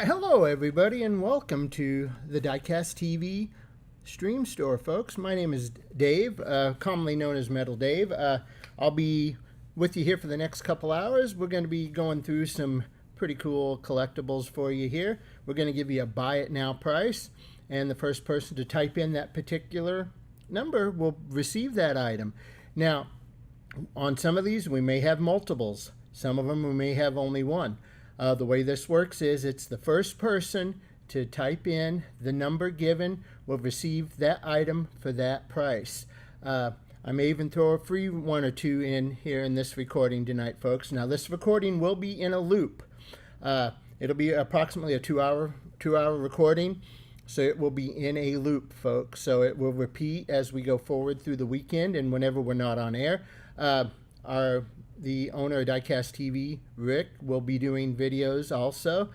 Why, hello everybody, and welcome to the Diecast TV Stream Store, folks. My name is Dave, commonly known as Metal Dave. I'll be with you here for the next couple hours. We're going to be going through some pretty cool collectibles for you here. We're going to give you a buy it now price, and the first person to type in that particular number will receive that item. Now, on some of these, we may have multiples. Some of them we may have only one. The way this works is it's the first person to type in the number given will receive that item for that price. I may even throw a free one or two in here in this recording tonight, folks. Now, this recording will be in a loop. It'll be approximately a two-hour recording, so it will be in a loop, folks. So it will repeat as we go forward through the weekend and whenever we're not on air. The owner of Diecast TV, Rick, will be doing videos also.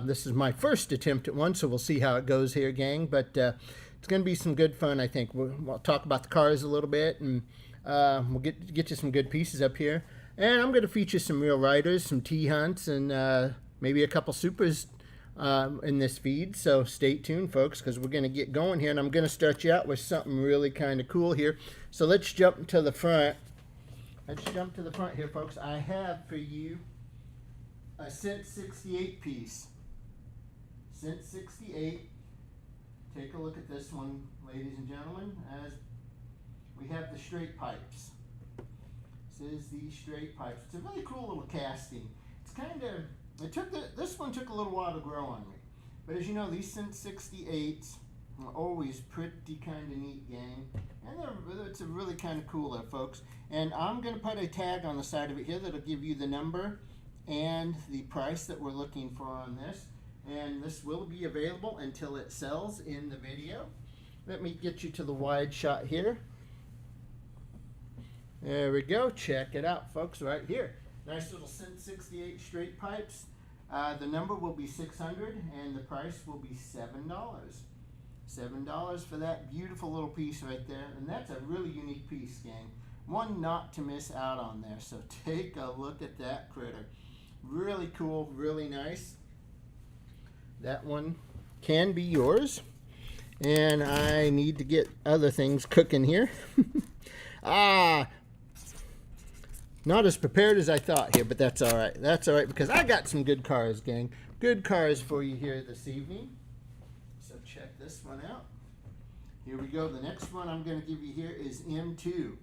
This is my first attempt at one, so we'll see how it goes here, gang. But it's going to be some good fun, I think. We'll talk about the cars a little bit, and we'll get you some good pieces up here. And I'm going to feature some real riders, some T-Hunts, and maybe a couple supers in this feed. So stay tuned, folks, because we're going to get going here. And I'm going to start you out with something really kind of cool here. So let's jump to the front. Let's jump to the front here, folks. I have for you a Cent 68 piece. Cent 68. Take a look at this one, ladies and gentlemen, as we have the straight pipes. This is the straight pipes. It's a really cool little casting. It's kind of, this one took a little while to grow on me. But as you know, these Cent 68s are always pretty kind of neat, gang. And it's a really kind of cool there, folks. And I'm going to put a tag on the side of it here that'll give you the number and the price that we're looking for on this. And this will be available until it sells in the video. Let me get you to the wide shot here. There we go. Check it out, folks, right here. Nice little Cent 68 straight pipes. The number will be 600 and the price will be $7. $7 for that beautiful little piece right there. And that's a really unique piece, gang. One not to miss out on there. So take a look at that critter. Really cool, really nice. That one can be yours. And I need to get other things cooking here. Not as prepared as I thought here, but that's all right. That's all right, because I got some good cars, gang. Good cars for you here this evening. So check this one out. Here we go. The next one I'm going to give you here is M2.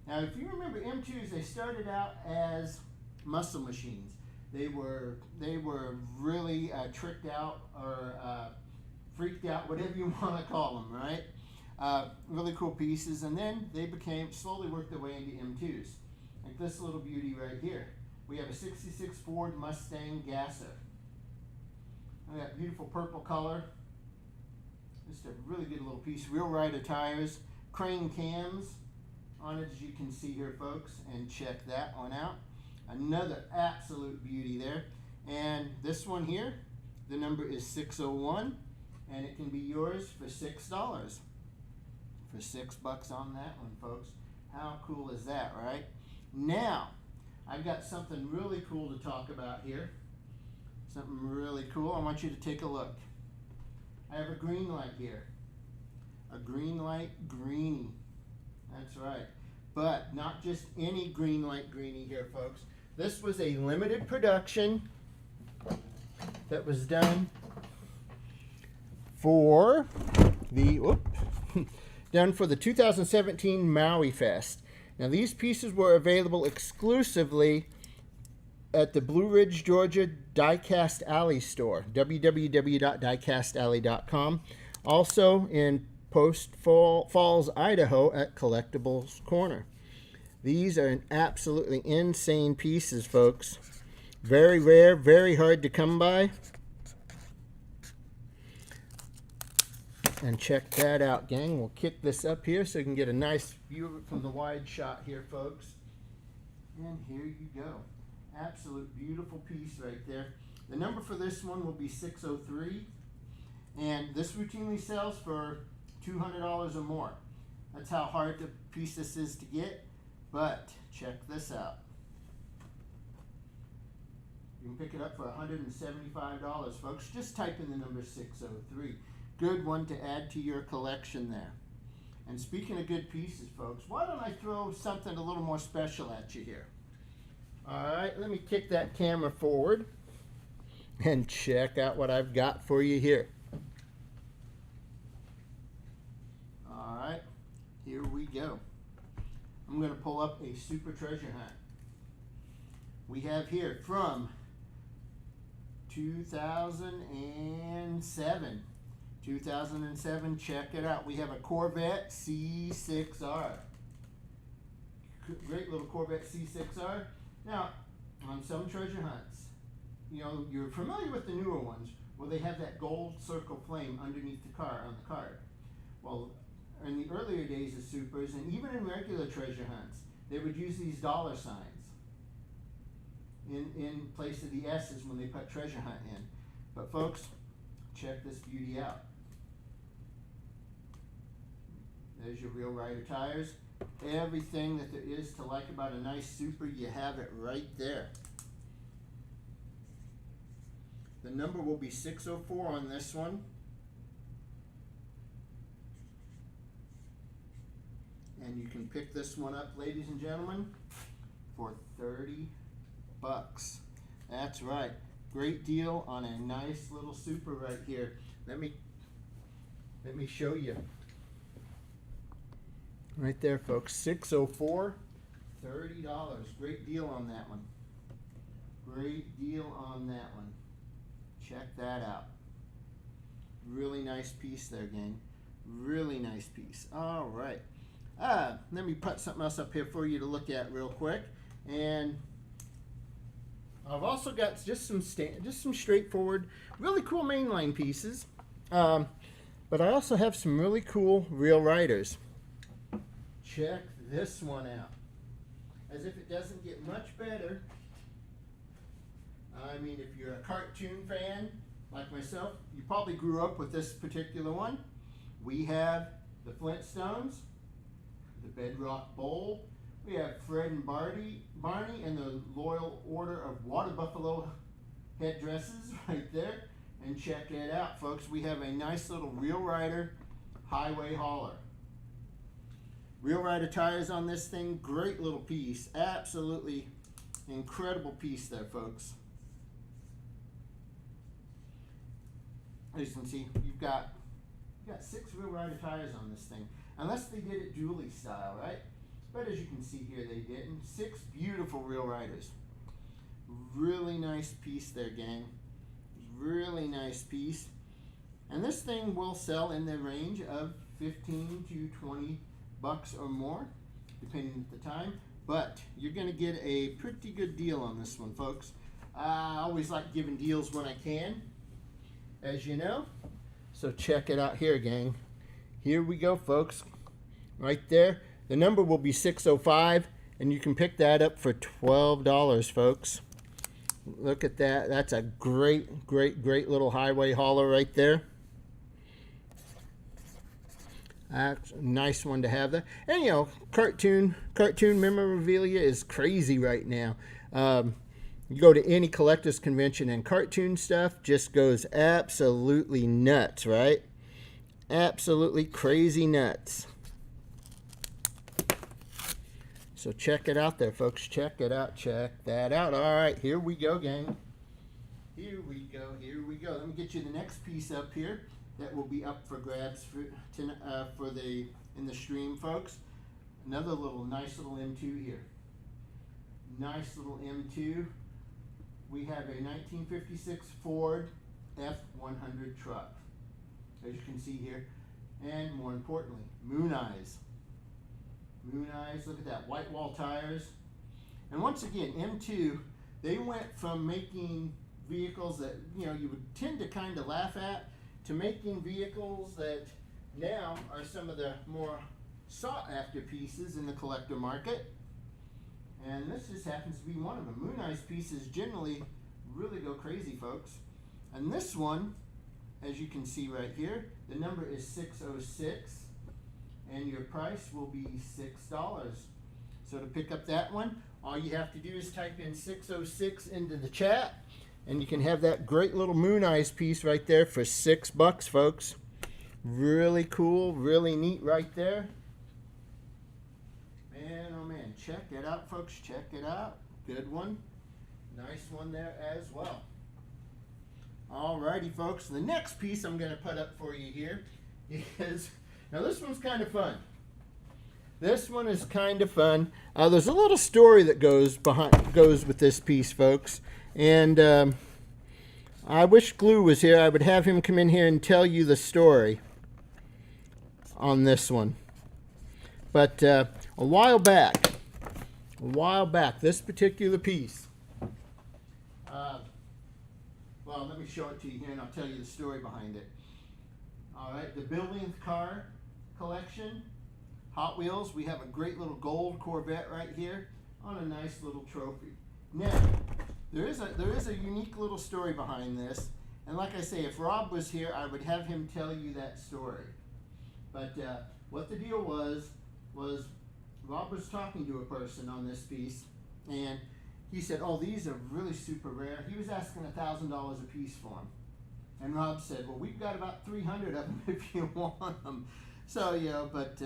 Now, if you remember M2s, they started out as muscle machines. They were really tricked out or freaked out, whatever you want to call them, right? Really cool pieces, and then they slowly worked their way into M2s. Like this little beauty right here. We have a 66 Ford Mustang Gasser. That beautiful purple color. Just a really good little piece. Real Rider tires. Crane cams on it, as you can see here, folks. And check that one out. Another absolute beauty there. And this one here, the number is 601. And it can be yours for $6. For $6 on that one, folks. How cool is that, right? Now, I've got something really cool to talk about here. Something really cool. I want you to take a look. I have a green light here. A green light greenie. That's right. But not just any green light greenie here, folks. This was a limited production that was done for the done for the 2017 Maui Fest. Now, these pieces were available exclusively at the Blue Ridge, Georgia Diecast Alley store, www.diecastalley.com. Also in Post Falls, Idaho at Collectibles Corner. These are an absolutely insane pieces, folks. Very rare, very hard to come by. And check that out, gang. We'll kick this up here so you can get a nice view of it from the wide shot here, folks. And here you go. Absolute beautiful piece right there. The number for this one will be 603. And this routinely sells for $200 or more. That's how hard the piece this is to get. But check this out. You can pick it up for $175, folks. Just type in the number 603. Good one to add to your collection there. And speaking of good pieces, folks, why don't I throw something a little more special at you here? All right, let me kick that camera forward and check out what I've got for you here. All right, here we go. I'm going to pull up a super treasure hunt. We have here from 2007. 2007, check it out. We have a Corvette C6R. Great little Corvette C6R. Now, on some treasure hunts, you know, you're familiar with the newer ones where they have that gold circle flame underneath the car on the card. Well, in the earlier days of supers, and even in regular treasure hunts, they would use these dollar signs in place of the S's when they put treasure hunt in. But folks, check this beauty out. There's your Real Rider tires. Everything that there is to like about a nice super, you have it right there. The number will be 604 on this one. And you can pick this one up, ladies and gentlemen, for 30 bucks. That's right. Great deal on a nice little super right here. Let me show you. Right there, folks. 604, $30. Great deal on that one. Great deal on that one. Check that out. Really nice piece there, gang. Really nice piece. All right. Let me put something else up here for you to look at real quick. And I've also got just some straightforward, really cool mainline pieces. But I also have some really cool Real Riders. Check this one out. As if it doesn't get much better. I mean, if you're a cartoon fan like myself, you probably grew up with this particular one. We have the Flintstones, the Bedrock Bowl. We have Fred and Barney and the Loyal Order of Water Buffalo headdresses right there. And check it out, folks. We have a nice little Real Rider highway hauler. Real Rider tires on this thing. Great little piece. Absolutely incredible piece there, folks. As you can see, you've got 6 Real Rider tires on this thing. Unless they did it dually style, right? But as you can see here, they didn't. 6 beautiful Real Riders. Really nice piece there, gang. Really nice piece. And this thing will sell in the range of 15 to 20 bucks or more, depending at the time. But you're going to get a pretty good deal on this one, folks. I always like giving deals when I can, as you know. So check it out here, gang. Here we go, folks. Right there. The number will be 605, and you can pick that up for $12, folks. Look at that. That's a great, great, great little highway hauler right there. That's a nice one to have there. And, you know, cartoon memorabilia is crazy right now. You go to any collector's convention and cartoon stuff just goes absolutely nuts, right? Absolutely crazy nuts. So check it out there, folks. Check it out. Check that out. All right, here we go, gang. Here we go. Here we go. Let me get you the next piece up here that will be up for grabs in the stream, folks. Another little nice little M2 here. Nice little M2. We have a 1956 Ford F100 truck, as you can see here, and more importantly, Moon Eyes. Moon Eyes, look at that, white wall tires. And once again, M2, they went from making vehicles that, you know, you would tend to kind of laugh at, to making vehicles that now are some of the more sought after pieces in the collector market. And this just happens to be one of them. Moon Eyes pieces generally really go crazy, folks. And this one, as you can see right here, the number is 606. And your price will be $6. So to pick up that one, All you have to do is type in 606 into the chat, and you can have that great little Moon Eyes piece right there for $6, folks. Really cool, really neat right there. Man, oh man, check it out, folks. Check it out. Good one. Nice one there as well. Alrighty, folks. The next piece I'm going to put up for you here is, now this one's kind of fun. This one is kind of fun. There's a little story that goes with this piece, folks. And I wish Glue was here. I would have him come in here and tell you the story on this one. But a while back, this particular piece, well, let me show it to you here and I'll tell you the story behind it. All right, the billionth car collection, Hot Wheels. We have a great little gold Corvette right here on a nice little trophy. Now, there is a unique little story behind this, and like I say, if Rob was here, I would have him tell you that story. But what the deal was Rob was talking to a person on this piece, and he said, "Oh, these are really super rare." He was asking $1,000 a piece for them, and Rob said, "Well, we've got about 300 of them if you want them." So but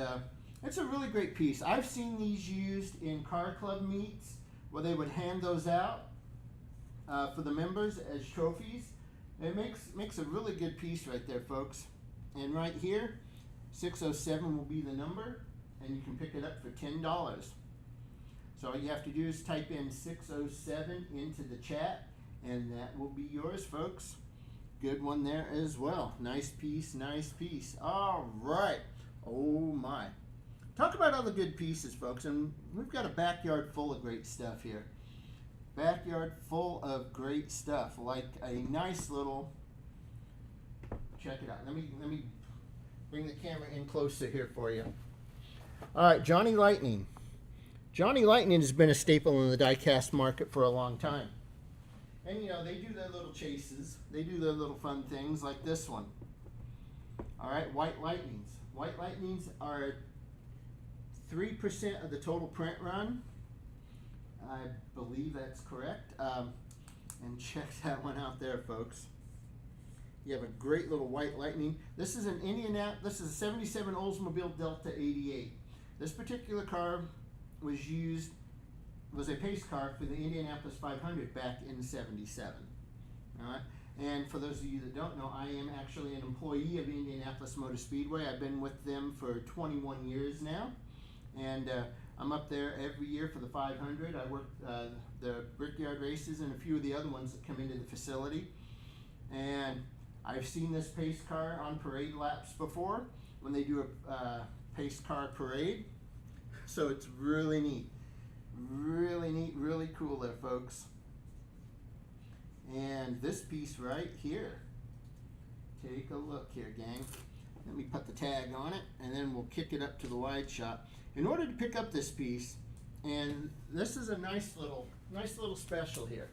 it's a really great piece. I've seen these used in car club meets where they would hand those out for the members as trophies. It makes a really good piece right there, folks. And right here, 607 will be the number, and you can pick it up for $10. So all you have to do is type in 607 into the chat, and that will be yours, folks. Good one there as well. Nice piece, nice piece. All right. Oh my. Talk about other good pieces, folks, and we've got a backyard full of great stuff here. Backyard full of great stuff, like a nice little, check it out. Let me bring the camera in closer here for you. All right, Johnny Lightning. Johnny Lightning has been a staple in the diecast market for a long time. And they do their little chases. They do their little fun things like this one. All right, White Lightnings. White Lightnings are 3% of the total print run. I believe that's correct. And check that one out there, folks. You have a great little White Lightning. This is an This is a 77 Oldsmobile Delta 88. This particular car was a pace car for the Indianapolis 500 back in '77. All right. And for those of you that don't know, I am actually an employee of Indianapolis Motor Speedway. I've been with them for 21 years now. And I'm up there every year for the 500. I work the Brickyard races and a few of the other ones that come into the facility. And I've seen this pace car on parade laps before when they do a pace car parade. So it's really neat. Really neat, really cool there, folks. And this piece right here. Take a look here, gang. Let me put the tag on it, and then we'll kick it up to the wide shot. In order to pick up this piece, and this is a nice little special here.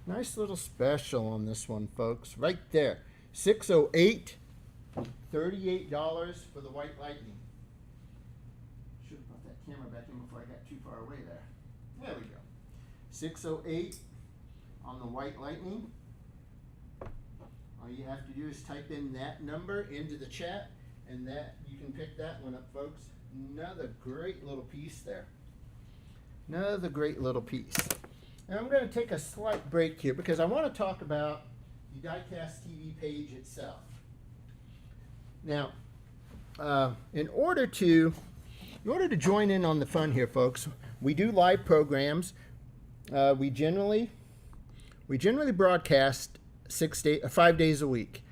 Nice little special on this one, folks. Right there. $608, $38 for the White Lightning. Should have brought that camera back in before I got too far away there. There we go. $608 on the White Lightning. All you have to do is type in that number into the chat, and that you can pick that one up, folks. Another great little piece there. Another great little piece. And I'm going to take a slight break here because I want to talk about the Diecast TV page itself. Now, in order to join in on the fun here, folks, we do live programs. We generally broadcast 5 days a week.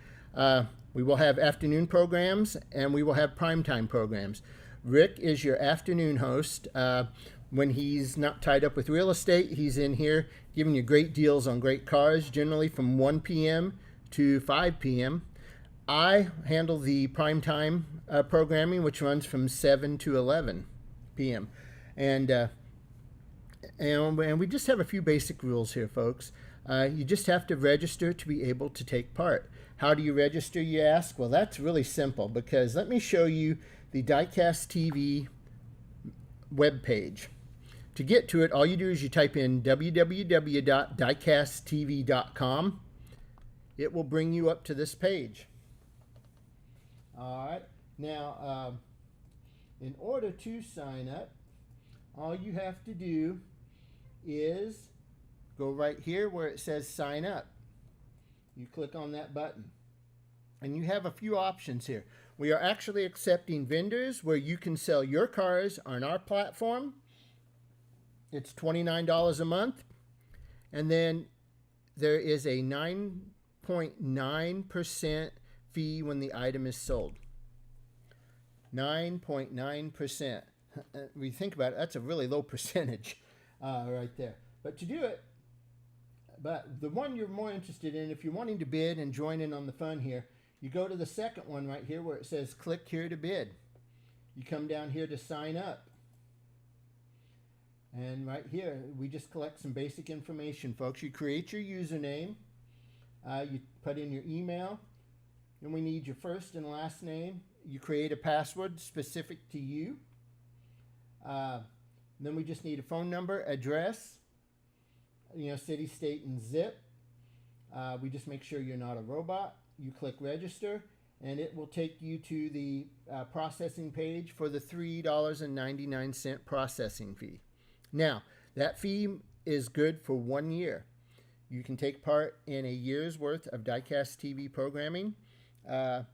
We will have afternoon programs and we will have primetime programs. Rick is your afternoon host. When he's not tied up with real estate, he's in here giving you great deals on great cars, generally from 1 p.m. to 5 p.m. I handle the primetime programming, which runs from 7 to 11 p.m. And we just have a few basic rules here, folks. You just have to register to be able to take part. How do you register, you ask? Well, that's really simple, because let me show you the Diecast TV web page. To get to it, all you do is you type in www.DiecastTV.com. It will bring you up to this page. All right. Now, in order to sign up, all you have to do is go right here where it says sign up. You click on that button. And you have a few options here. We are actually accepting vendors where you can sell your cars on our platform. It's $29 a month. And then there is a 9.9% fee when the item is sold. 9.9%. When you think about it, that's a really low percentage right there. But to do it, but the one you're more interested in, if you're wanting to bid and join in on the fun here, you go to the second one right here where it says click here to bid. You come down here to sign up. And right here, we just collect some basic information, folks. You create your username. You put in your email. And we need your first and last name. You create a password specific to you. Then we just need a phone number, address, city, state, and zip. We just make sure you're not a robot. You click register, and it will take you to the processing page for the $3.99 processing fee. Now, that fee is good for 1 year. You can take part in a year's worth of Diecast TV programming for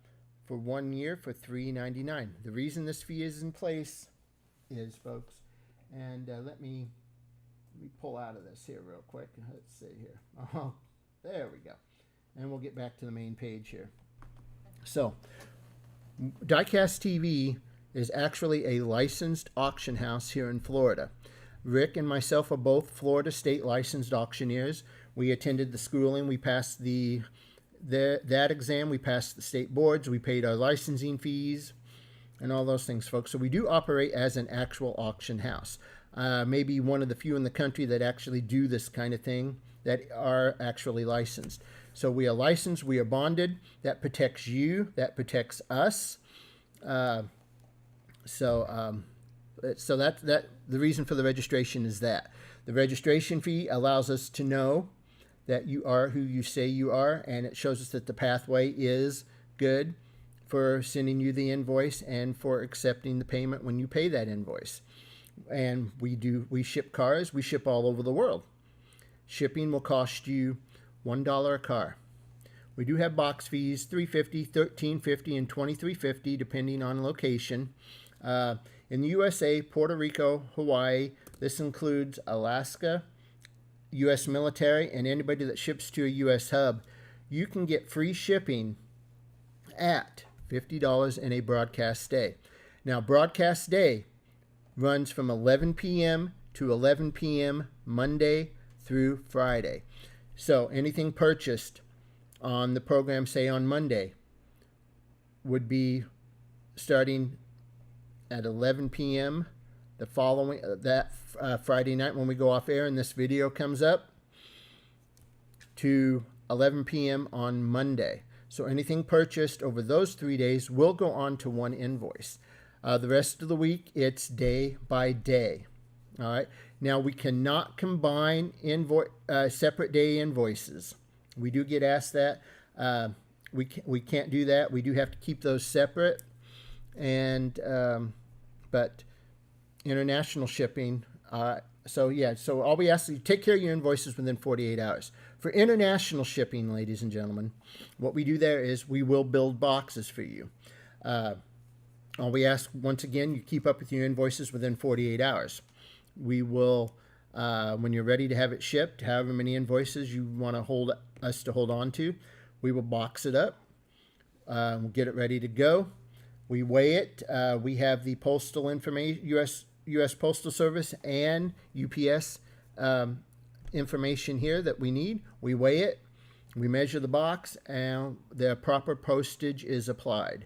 1 year for $3.99. The reason this fee is in place is, folks, and let me pull out of this here real quick. Let's see here. Oh, there we go. And we'll get back to the main page here. So, Diecast TV is actually a licensed auction house here in Florida. Rick and myself are both Florida state licensed auctioneers. We attended the schooling. We passed that exam. We passed the state boards. We paid our licensing fees and all those things, folks. So we do operate as an actual auction house. Maybe one of the few in the country that actually do this kind of thing that are actually licensed. So we are licensed. We are bonded. That protects you. That protects us. So that's the reason for the registration is that. The registration fee allows us to know that you are who you say you are, and it shows us that the pathway is good for sending you the invoice and for accepting the payment when you pay that invoice. And we ship cars. We ship all over the world. Shipping will cost you $1 a car. We do have box fees, $3.50, $13.50, and $23.50 depending on location. In the USA, Puerto Rico, Hawaii, this includes Alaska, U.S. military, and anybody that ships to a U.S. hub, you can get free shipping at $50 in a broadcast day. Now, broadcast day runs from 11 p.m. to 11 p.m. Monday through Friday. So anything purchased on the program, say on Monday, would be starting at 11 p.m. the following Friday night when we go off air and this video comes up to 11 p.m. on Monday. So anything purchased over those 3 days will go on to one invoice. The rest of the week, it's day by day. All right. Now, we cannot combine separate day invoices. We do get asked that. We can't do that. We do have to keep those separate. And but international shipping. So all we ask is you take care of your invoices within 48 hours. For international shipping, ladies and gentlemen, what we do there is we will build boxes for you. All we ask, once again, you keep up with your invoices within 48 hours. We will, when you're ready to have it shipped, however many invoices you want us to hold on to, we will box it up. We'll get it ready to go. We weigh it. We have the postal information, U.S. Postal Service and UPS information here that we need. We weigh it. We measure the box, and the proper postage is applied.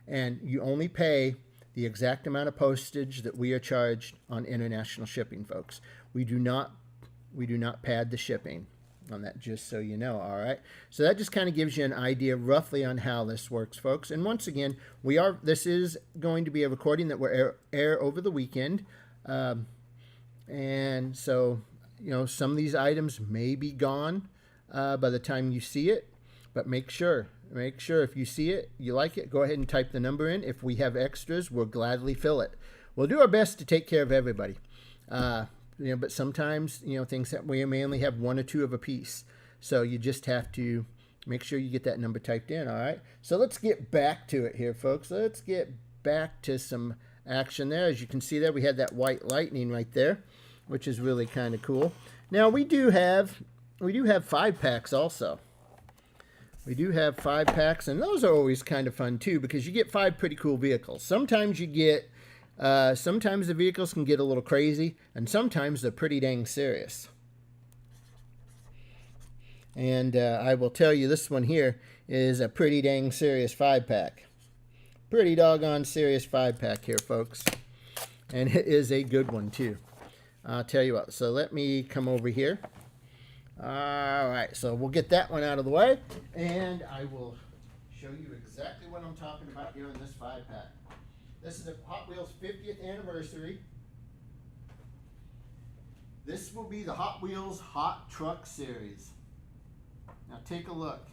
And you only pay the exact amount of postage that we are charged on international shipping, folks. We do not pad the shipping on that, just so you know. All right. So that just kind of gives you an idea roughly on how this works, folks. And once again, this is going to be a recording that will air over the weekend. And so, you know, some of these items may be gone by the time you see it, but make sure if you see it, you like it, go ahead and type the number in. If we have extras, we'll gladly fill it. We'll do our best to take care of everybody. You know, but sometimes, you know, things that we may only have 1 or 2 of a piece. So you just have to make sure you get that number typed in, all right? So let's get back to it here, folks. Let's get back to some action there. As you can see there, we had that white lightning right there, which is really kind of cool. Now, we do have 5 packs also. We do have 5 packs, and those are always kind of fun too, because you get 5 pretty cool vehicles. Sometimes you get sometimes the vehicles can get a little crazy, and sometimes they're pretty dang serious. And I will tell you, this one here is a pretty dang serious 5-pack. Pretty doggone serious 5-pack here, folks. And it is a good one, too. I'll tell you what. So let me come over here. All right, so we'll get that one out of the way, and I will show you exactly what I'm talking about here in this 5-pack. This is a Hot Wheels 50th anniversary. This will be the Hot Wheels Hot Truck Series. Now take a look.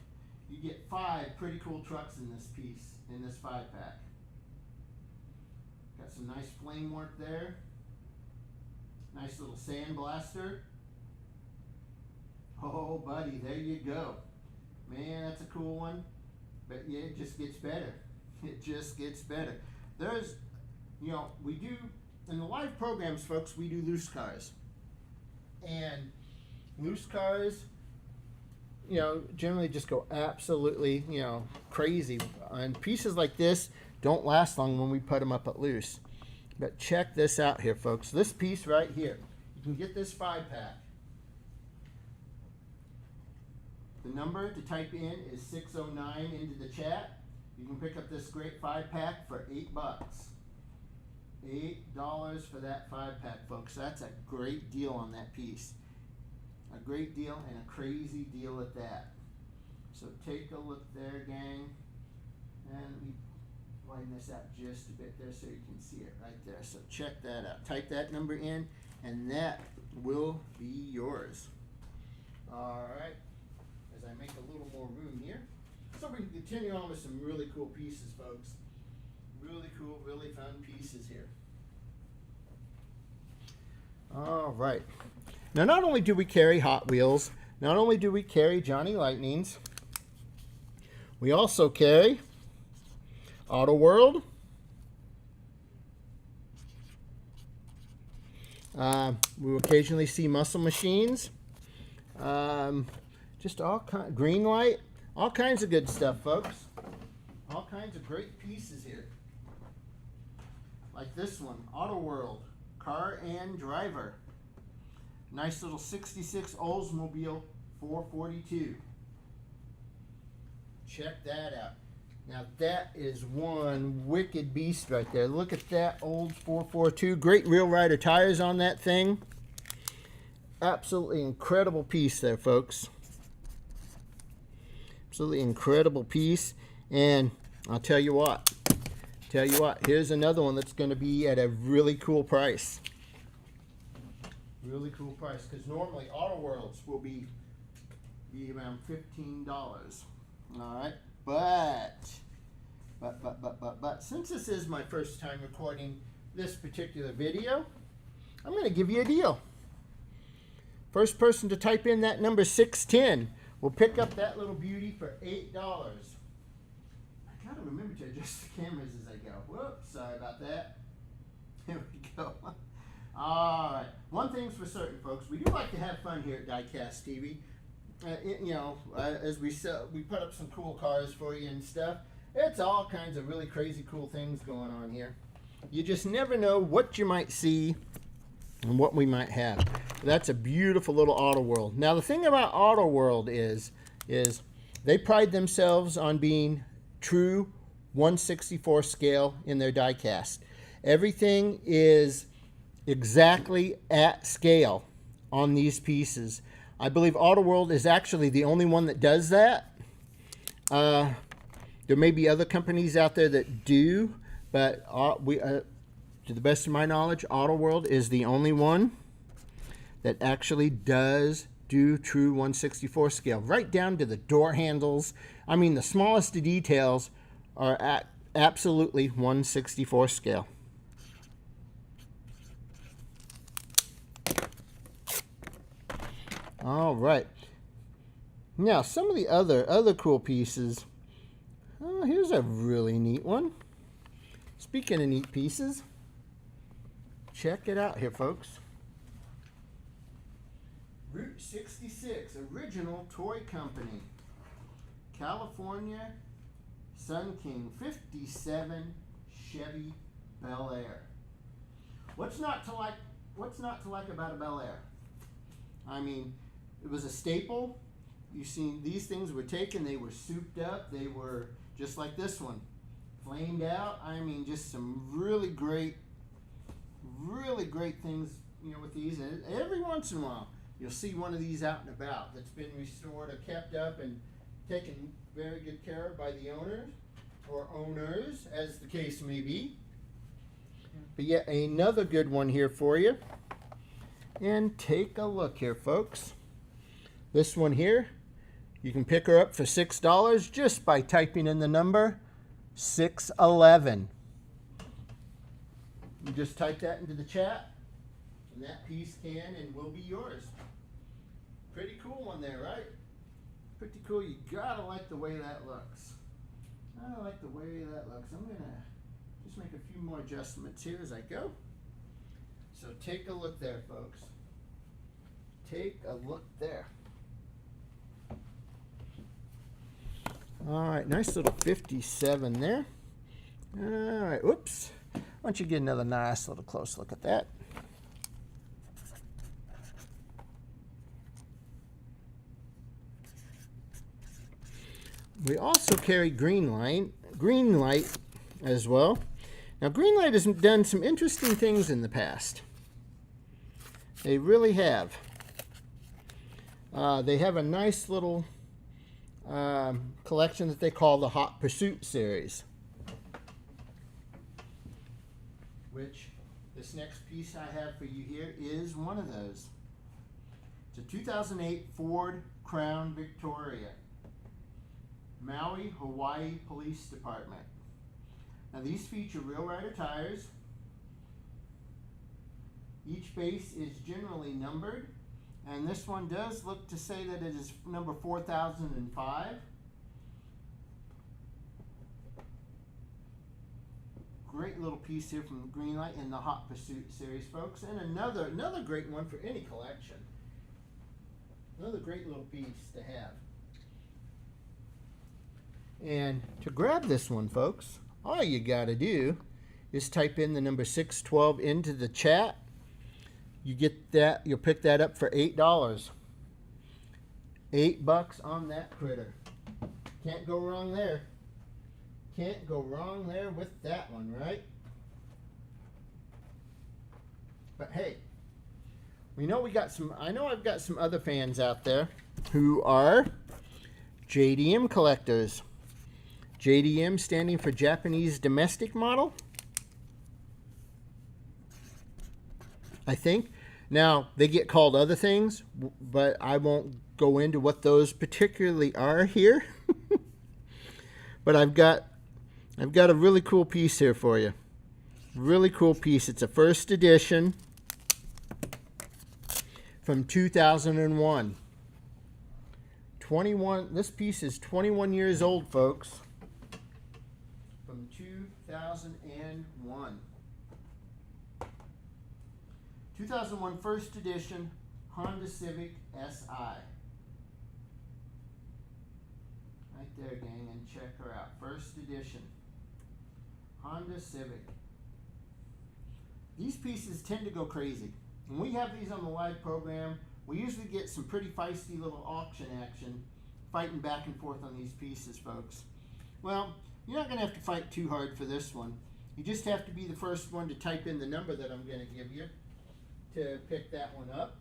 You get 5 pretty cool trucks in this piece, in this 5-pack. Got some nice flame work there. Nice little sand blaster. Oh, buddy, there you go. Man, that's a cool one. But yeah, it just gets better. It just gets better. There's, you know, we do, in the live programs, folks, we do loose cars. And loose cars, you know, generally just go absolutely, you know, crazy. And pieces like this don't last long when we put them up at loose. But check this out here, folks. This piece right here, you can get this 5-pack. The number to type in is 609 into the chat. You can pick up this great 5-pack for $8. $8 for that 5-pack, folks. That's a great deal on that piece. A great deal and a crazy deal at that. So take a look there, gang. And let me widen this out just a bit there so you can see it right there. So check that out. Type that number in, and that will be yours. All right. As I make a little more room here. So we can continue on with some really cool pieces, folks. Really cool, really fun pieces here. All right. Now, not only do we carry Hot Wheels, not only do we carry Johnny Lightnings, we also carry Auto World. We will occasionally see Muscle Machines. Just all kind, green light, all kinds of good stuff, folks. All kinds of great pieces here. Like this one, Auto World, Car and Driver. Nice little 66 Oldsmobile 442. Check that out. Now that is one wicked beast right there. Look at that old 442. Great real rider tires on that thing. Absolutely incredible piece there, folks. Absolutely incredible piece. And I'll tell you what, here's another one that's going to be at a really cool price. Really cool price, because normally Auto Worlds will be around $15. All right, but since this is my first time recording this particular video, I'm going to give you a deal. First person to type in that number 610 will pick up that little beauty for $8. I gotta remember to adjust the cameras as I go. Whoops, sorry about that. Here we go. All right. One thing's for certain, folks. We do like to have fun here at Diecast TV. As we put up some cool cars for you and stuff. It's all kinds of really crazy cool things going on here. You just never know what you might see and what we might have. That's a beautiful little Auto World. Now, the thing about Auto World is they pride themselves on being true 1/64 scale in their die cast. Everything is exactly at scale on these pieces. I believe Auto World is actually the only one that does that. There may be other companies out there that do, but to the best of my knowledge, Auto World is the only one. that actually does do true 1/64 scale, right down to the door handles. I mean, the smallest of details are at absolutely 1/64 scale. All right. Now, some of the other cool pieces. Oh, here's a really neat one. Speaking of neat pieces, check it out here, folks. Route 66, original toy company. California Sun King 57 Chevy Bel Air. What's not to like about a Bel Air? I mean, it was a staple. You've seen these things were taken, they were souped up, they were just like this one, flamed out. I mean, just some really great things, you know, with these. And every once in a while, you'll see one of these out and about that's been restored or kept up and taken very good care of by the owners, or owners, as the case may be. But yet another good one here for you. And take a look here, folks. This one here, you can pick her up for $6 just by typing in the number 611. You just type that into the chat, and that piece can and will be yours. Pretty cool one there, right? Pretty cool. You gotta like the way that looks. I like the way that looks. I'm gonna just make a few more adjustments here as I go. So take a look there, folks. Take a look there. All right, nice little 57 there. All right, whoops. Why don't you get another nice little close look at that? We also carry Greenlight as well. Now, Greenlight has done some interesting things in the past. They really have. They have a nice little collection that they call the Hot Pursuit series, which this next piece I have for you here is one of those. It's a 2008 Ford Crown Victoria, Maui, Hawaii Police Department. Now, these feature Real Rider tires. Each base is generally numbered, and this one does look to say that it is number 4005. Great little piece here from Greenlight in the Hot Pursuit series, folks, and another great one for any collection. Another great little piece to have. And to grab this one, folks, all you got to do is type in the number 612 into the chat. You get that, you'll pick that up for $8. $8 on that critter. Can't go wrong there. Can't go wrong there with that one, right? But hey, we know I know I've got some other fans out there who are JDM collectors. JDM standing for Japanese Domestic Model, I think. Now, they get called other things, but I won't go into what those particularly are here. But I've got a really cool piece here for you. Really cool piece. It's a first edition from 2001. This piece is 21 years old, folks. From 2001. 2001 first edition Honda Civic SI. Right there, gang, and check her out. First edition Honda Civic. These pieces tend to go crazy. When we have these on the live program, we usually get some pretty feisty little auction action fighting back and forth on these pieces, folks. Well, you're not going to have to fight too hard for this one. You just have to be the first one to type in the number that I'm going to give you to pick that one up.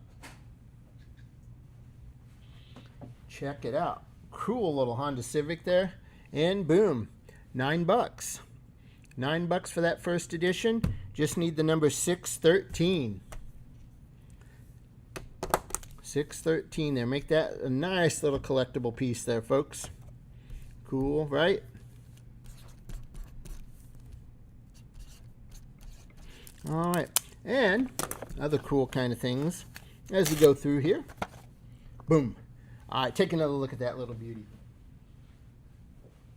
Check it out. Cool little Honda Civic there. And boom, $9. $9 for that first edition. Just need the number 613. $6.13 there. Make that a nice little collectible piece there, folks. Cool, right? All right, and other cool kind of things as we go through here. Boom. All right, take another look at that little beauty.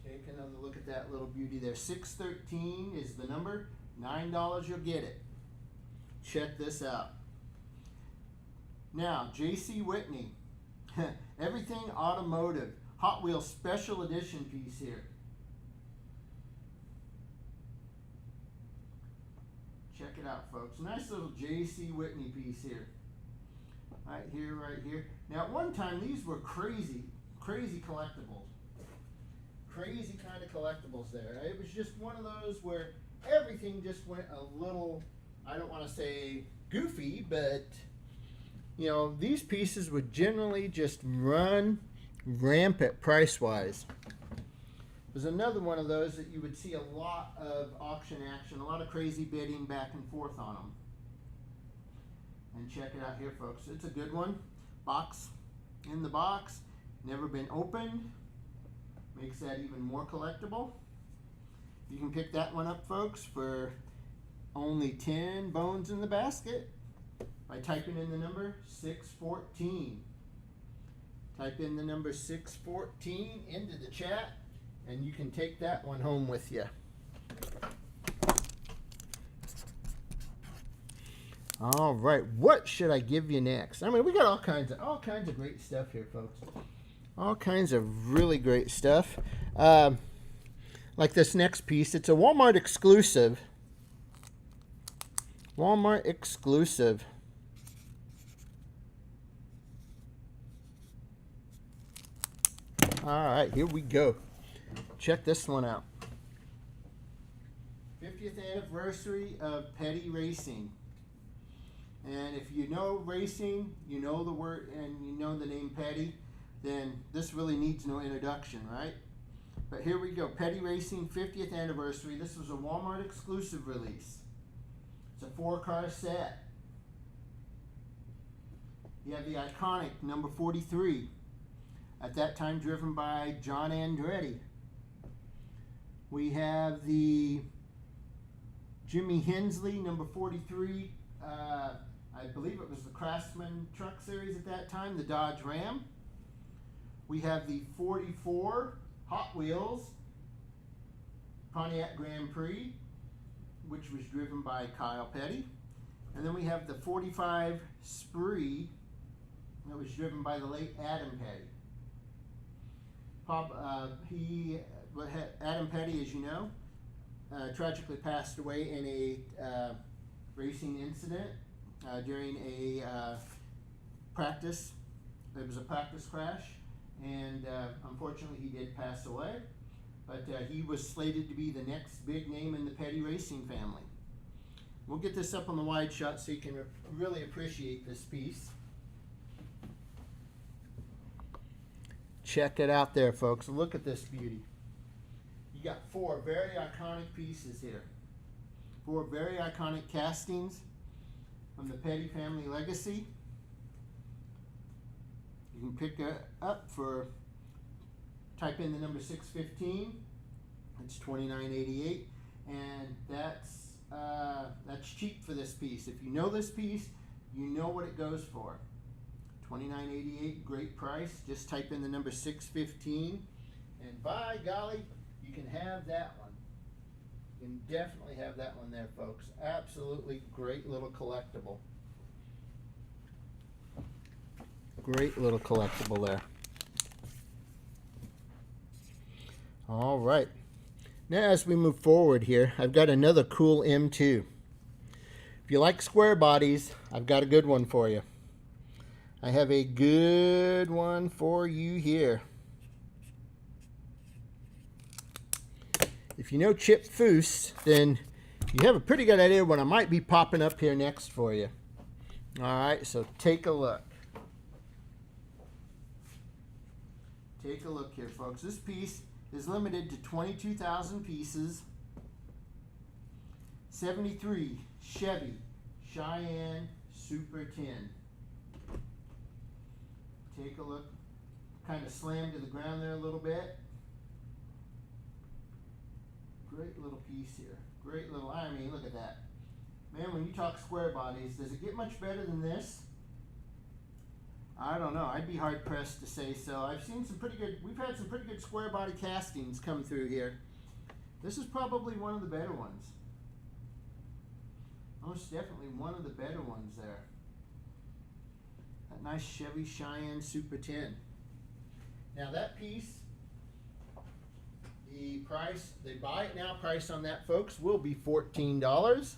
Take another look at that little beauty there. 613 is the number. $9 you'll get it. Check this out. Now, J.C. Whitney. Everything automotive. Hot Wheels special edition piece here. Check it out, folks. Nice little J.C. Whitney piece here. Right here, right here. Now, at one time, these were crazy collectibles. Crazy kind of collectibles there. It was just one of those where everything just went a little, I don't want to say goofy, but, you know, these pieces would generally just run rampant price-wise. There's another one of those that you would see a lot of auction action, a lot of crazy bidding back and forth on them. And check it out here, folks. It's a good one. Box in the box, never been opened. Makes that even more collectible. You can pick that one up, folks, for only 10 bones in the basket by typing in the number 614. Type in the number 614 into the chat, and you can take that one home with you. All right, what should I give you next? I mean, we got all kinds of great stuff here, folks. All kinds of really great stuff. Like this next piece, it's a Walmart exclusive. Walmart exclusive. All right, here we go. Check this one out. 50th anniversary of Petty Racing. And if you know racing, you know the word, and you know the name Petty, then this really needs no introduction, right? But here we go. Petty Racing 50th anniversary. This was a Walmart exclusive release. It's a 4-car set. You have the iconic number 43. At that time driven by John Andretti. We have the Jimmy Hensley number 43. I believe it was the Craftsman Truck Series at that time, the Dodge Ram. We have the 44 Hot Wheels Pontiac Grand Prix, which was driven by Kyle Petty. And then we have the 45 Spree that was driven by the late Adam Petty. Adam Petty, as you know, tragically passed away in a racing incident during a practice. It was a practice crash, and unfortunately he did pass away. But he was slated to be the next big name in the Petty Racing family. We'll get this up on the wide shot so you can really appreciate this piece. Check it out there, folks. Look at this beauty. You got 4 very iconic pieces here. 4 very iconic castings from the Petty family legacy. You can pick it up for, type in the number 615. It's $29.88, and that's cheap for this piece. If you know this piece, you know what it goes for. $29.88, great price. Just type in the number 615, and by golly, you can have that one. You can definitely have that one there, folks. Absolutely great little collectible. Great little collectible there. All right. Now as we move forward here, I've got another cool M2. If you like square bodies, I've got a good one for you. I have a good one for you here. If you know Chip Foose, then you have a pretty good idea what I might be popping up here next for you. All right, so take a look. Take a look here, folks. This piece is limited to 22,000 pieces. 73 Chevy Cheyenne Super 10. Take a look. Kind of slammed to the ground there a little bit. Great little piece here. Great little, I mean, look at that. Man, when you talk square bodies, does it get much better than this? I don't know. I'd be hard pressed to say so. I've seen some pretty good, we've had some pretty good square body castings come through here. This is probably one of the better ones. Most definitely one of the better ones there. That nice Chevy Cheyenne Super 10. Now that piece, the price, the buy it now price on that, folks, will be $14,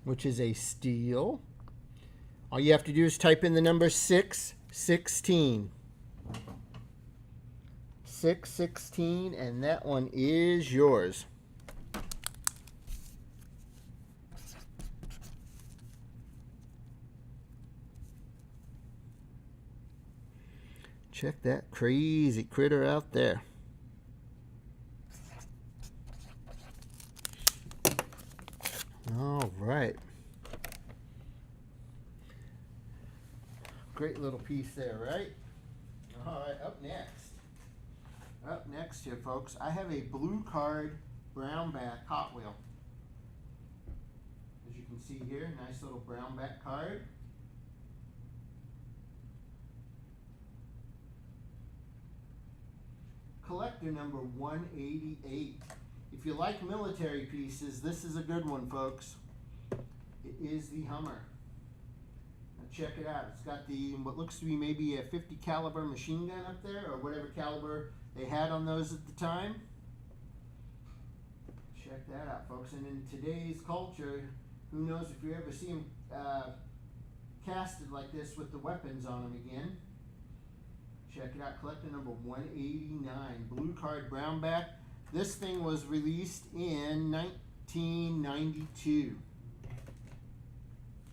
which is a steal. All you have to do is type in the number 616. 616, and that one is yours. Check that crazy critter out there. All right. Great little piece there, right? All right, up next. Up next here, folks, I have a blue card brown back Hot Wheel. As you can see here, nice little brown back card. Collector number 188. If you like military pieces, this is a good one, folks. It is the Hummer. Now check it out. It's got the what looks to be maybe a 50 caliber machine gun up there, or whatever caliber they had on those at the time. Check that out, folks. And in today's culture, who knows if you ever see them casted like this with the weapons on them again. Check it out, collector number 189, blue card brown back. This thing was released in 1992.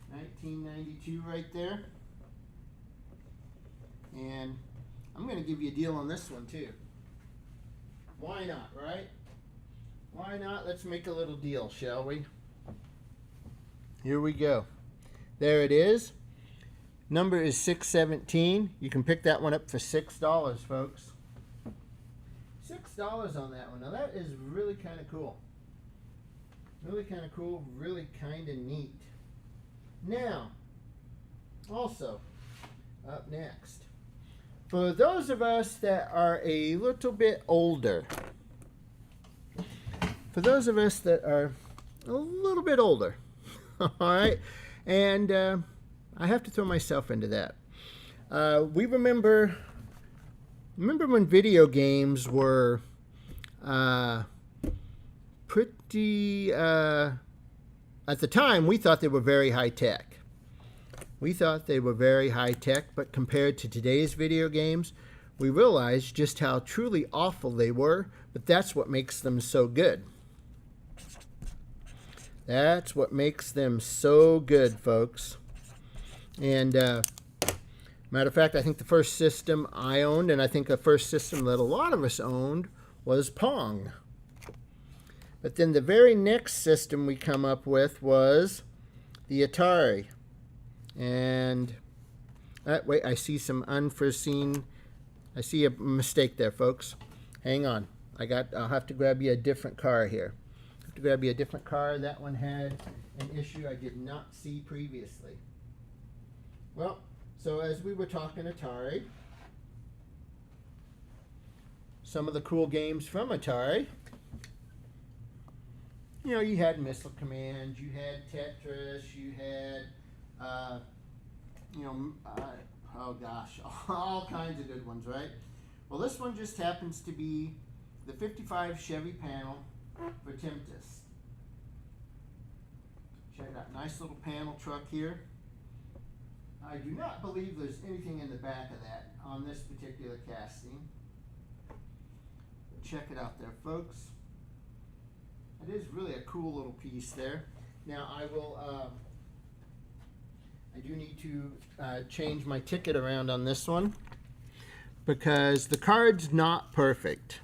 1992 right there. And I'm going to give you a deal on this one too. Why not, right? Why not? Let's make a little deal, shall we? Here we go. There it is. Number is 617. You can pick that one up for $6, folks. $6 on that one. Now that is really kind of cool. Really kind of cool. Really kind of neat. Now, also, up next, for those of us that are a little bit older, all right, and I have to throw myself into that. We remember when video games were pretty, at the time, we thought they were very high tech. But compared to today's video games, we realized just how truly awful they were, but that's what makes them so good. That's what makes them so good, folks. And matter of fact, I think the first system I owned, and I think the first system that a lot of us owned, was Pong. But then the very next system we come up with was the Atari. And wait, I see some unforeseen. I see a mistake there, folks. Hang on. I'll have to grab you a different car here. That one had an issue I did not see previously. Well, so as we were talking Atari, some of the cool games from Atari, you know, you had Missile Command, you had Tetris, you had, oh gosh, all kinds of good ones, right? Well, this one just happens to be the 55 Chevy panel for Tempest. Check it out, nice little panel truck here. I do not believe there's anything in the back of that on this particular casting. But check it out there, folks. It is really a cool little piece there. Now I do need to change my ticket around on this one because the card's not perfect.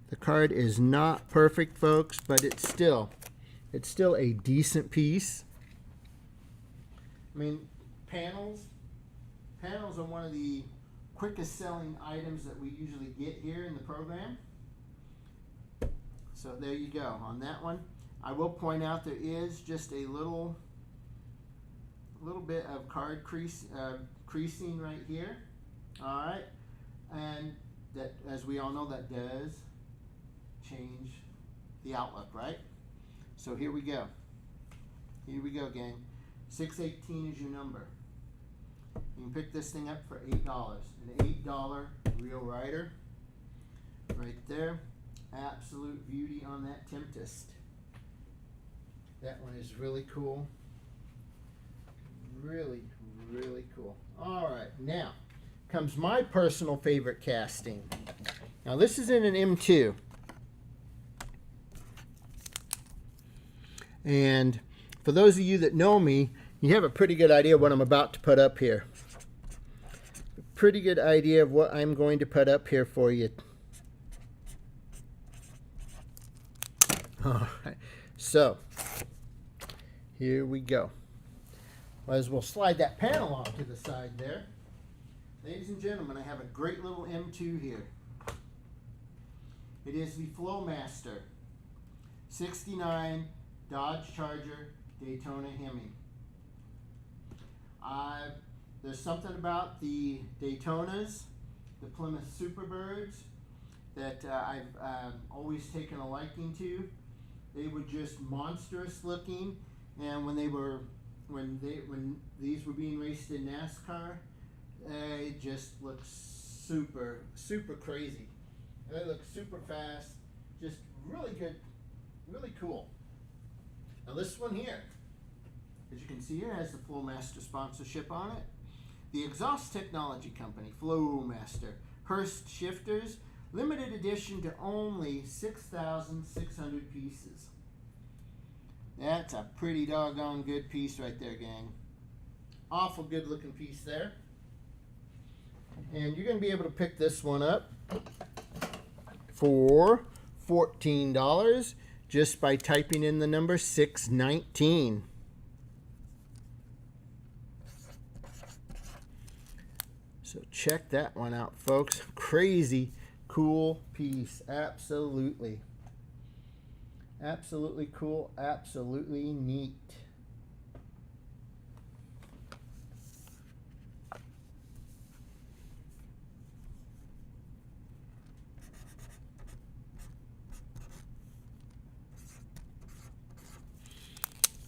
The card is not perfect, folks, but it's still a decent piece. I mean, panels. Panels are one of the quickest selling items that we usually get here in the program. So there you go on that one. I will point out there is just a little bit of card creasing right here. All right, and that, as we all know, that does change the outlook, right? So here we go. Here we go, gang. 618 is your number. You can pick this thing up for $8. An $8 real rider right there. Absolute beauty on that Tempest. That one is really cool. Really, really cool. All right, now comes my personal favorite casting. Now this is in an M2. And for those of you that know me, you have a pretty good idea what I'm about to put up here. Pretty good idea of what I'm going to put up here for you. All right, so here we go. As we'll slide that panel off to the side there. Ladies and gentlemen, I have a great little M2 here. It is the Flowmaster 69 Dodge Charger Daytona Hemi. There's something about the Daytonas, the Plymouth Superbirds, that I've always taken a liking to. They were just monstrous looking, and when these were being raced in NASCAR, it just looked super crazy. They look super fast, just really good, really cool. Now this one here, as you can see here, has the Flowmaster sponsorship on it. The Exhaust Technology Company, Flowmaster, Hurst shifters, limited edition to only 6,600 pieces. That's a pretty doggone good piece right there, gang. Awful good looking piece there. And you're going to be able to pick this one up for $14 just by typing in the number 619. So check that one out, folks. Crazy cool piece. Absolutely. Absolutely cool. Absolutely neat.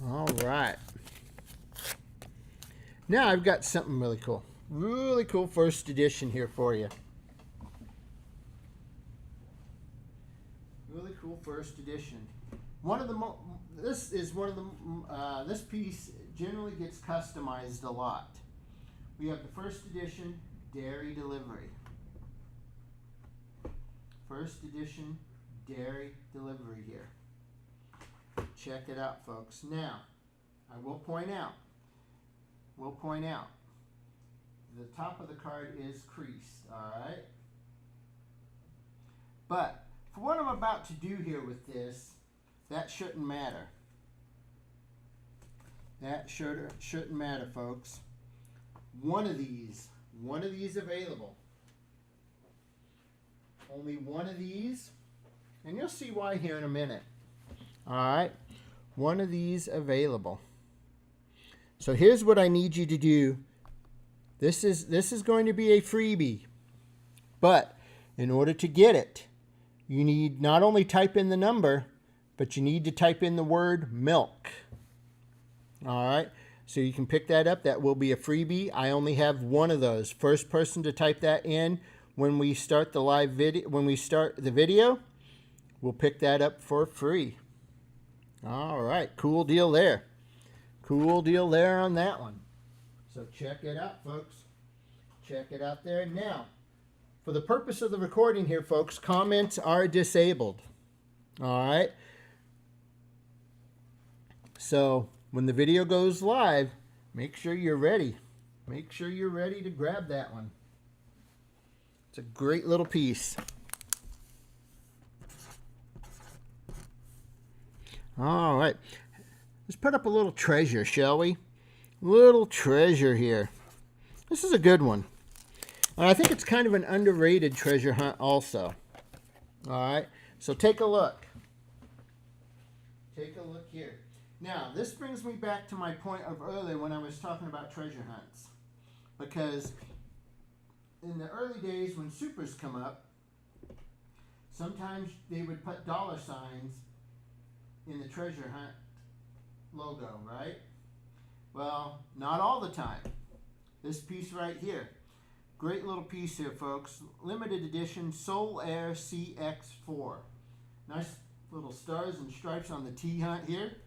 All right. Now I've got something really cool. Really cool first edition here for you. Really cool first edition. This piece generally gets customized a lot. We have the first edition dairy delivery. First edition dairy delivery here. Check it out, folks. Now, I will point out, the top of the card is creased, all right? But for what I'm about to do here with this, that shouldn't matter. That shouldn't matter, folks. One of these available. Only one of these, and you'll see why here in a minute. All right, one of these available. So here's what I need you to do. This is going to be a freebie, but in order to get it, you need not only type in the number, but you need to type in the word milk. All right, so you can pick that up. That will be a freebie. I only have one of those. First person to type that in when we start the live video, when we start the video, we'll pick that up for free. All right, cool deal there. Cool deal there on that one. So check it out, folks. Check it out there. Now, for the purpose of the recording here, folks, comments are disabled. All right. So when the video goes live, make sure you're ready. Make sure you're ready to grab that one. It's a great little piece. All right. Let's put up a little treasure, shall we? little treasure here. This is a good one. And I think it's kind of an underrated treasure hunt also. Alright, so take a look. Take a look here. Now, this brings me back to my point of earlier when I was talking about treasure hunts. Because in the early days when supers come up, sometimes they would put dollar signs in the treasure hunt logo, right? Well, not all the time. This piece right here. Great little piece here, folks. Limited edition Soul Air CX4. Nice little stars and stripes on the T-Hunt here.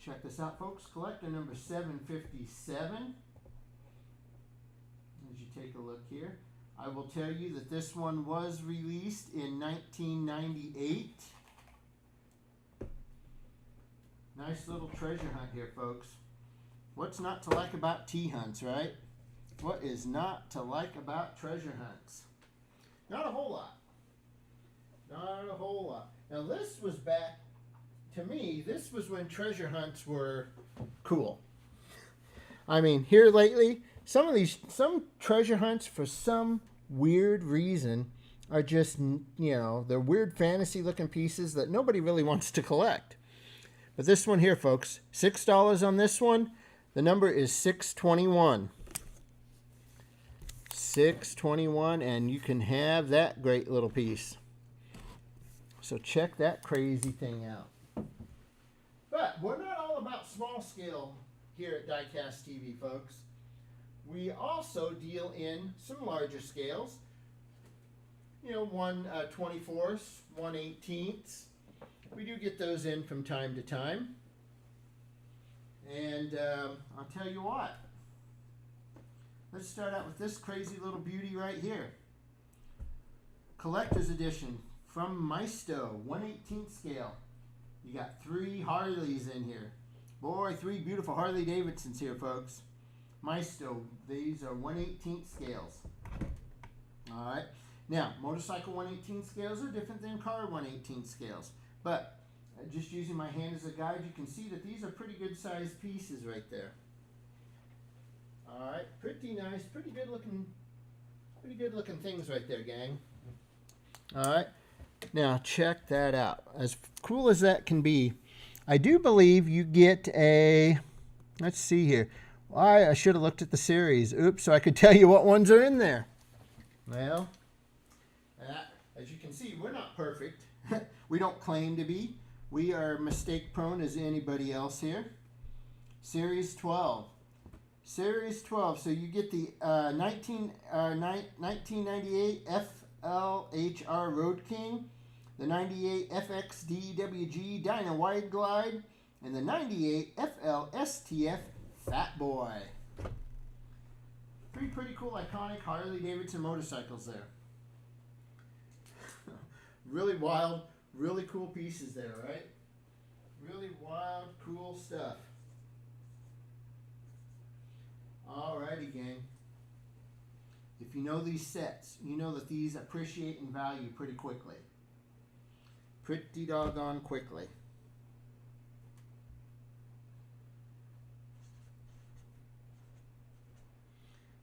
Check this out, folks. Collector number 757. As you take a look here, I will tell you that this one was released in 1998. Nice little treasure hunt here, folks. What's not to like about T-Hunts, right? What is not to like about treasure hunts? Not a whole lot. Not a whole lot. Now this was back, to me, this was when treasure hunts were cool. I mean, here lately, some treasure hunts for some weird reason are just, you know, they're weird fantasy looking pieces that nobody really wants to collect. But this one here, folks, $6 on this one. The number is 621. 621, and you can have that great little piece. So check that crazy thing out. But we're not all about small scale here at Diecast TV, folks. We also deal in some larger scales. You know, 1/24, 1/18. We do get those in from time to time. And I'll tell you what. Let's start out with this crazy little beauty right here. Collector's edition from Maisto, 1/18 scale. You got 3 Harleys in here. Boy, 3 beautiful Harley Davidsons here, folks. Maisto, these are 1/18 scales. Alright. Now, motorcycle 1/18 scales are different than car 1/18 scales. But, just using my hand as a guide, you can see that these are pretty good sized pieces right there. Alright, pretty nice, pretty good looking things right there, gang. Alright, now check that out. As cool as that can be, I do believe you get a, let's see here. I should have looked at the series. Oops, so I could tell you what ones are in there. Well, as you can see, we're not perfect. We don't claim to be. We are mistake prone as anybody else here. Series 12. Series 12. So you get the 1998 FLHR Road King, the 98 FXDWG Dyna Wide Glide, and the 98 FLSTF Fat Boy. 3 pretty cool iconic Harley Davidson motorcycles there. Really wild, really cool pieces there, right? Really wild, cool stuff. Alrighty, gang. If you know these sets, you know that these appreciate in value pretty quickly. Pretty doggone quickly.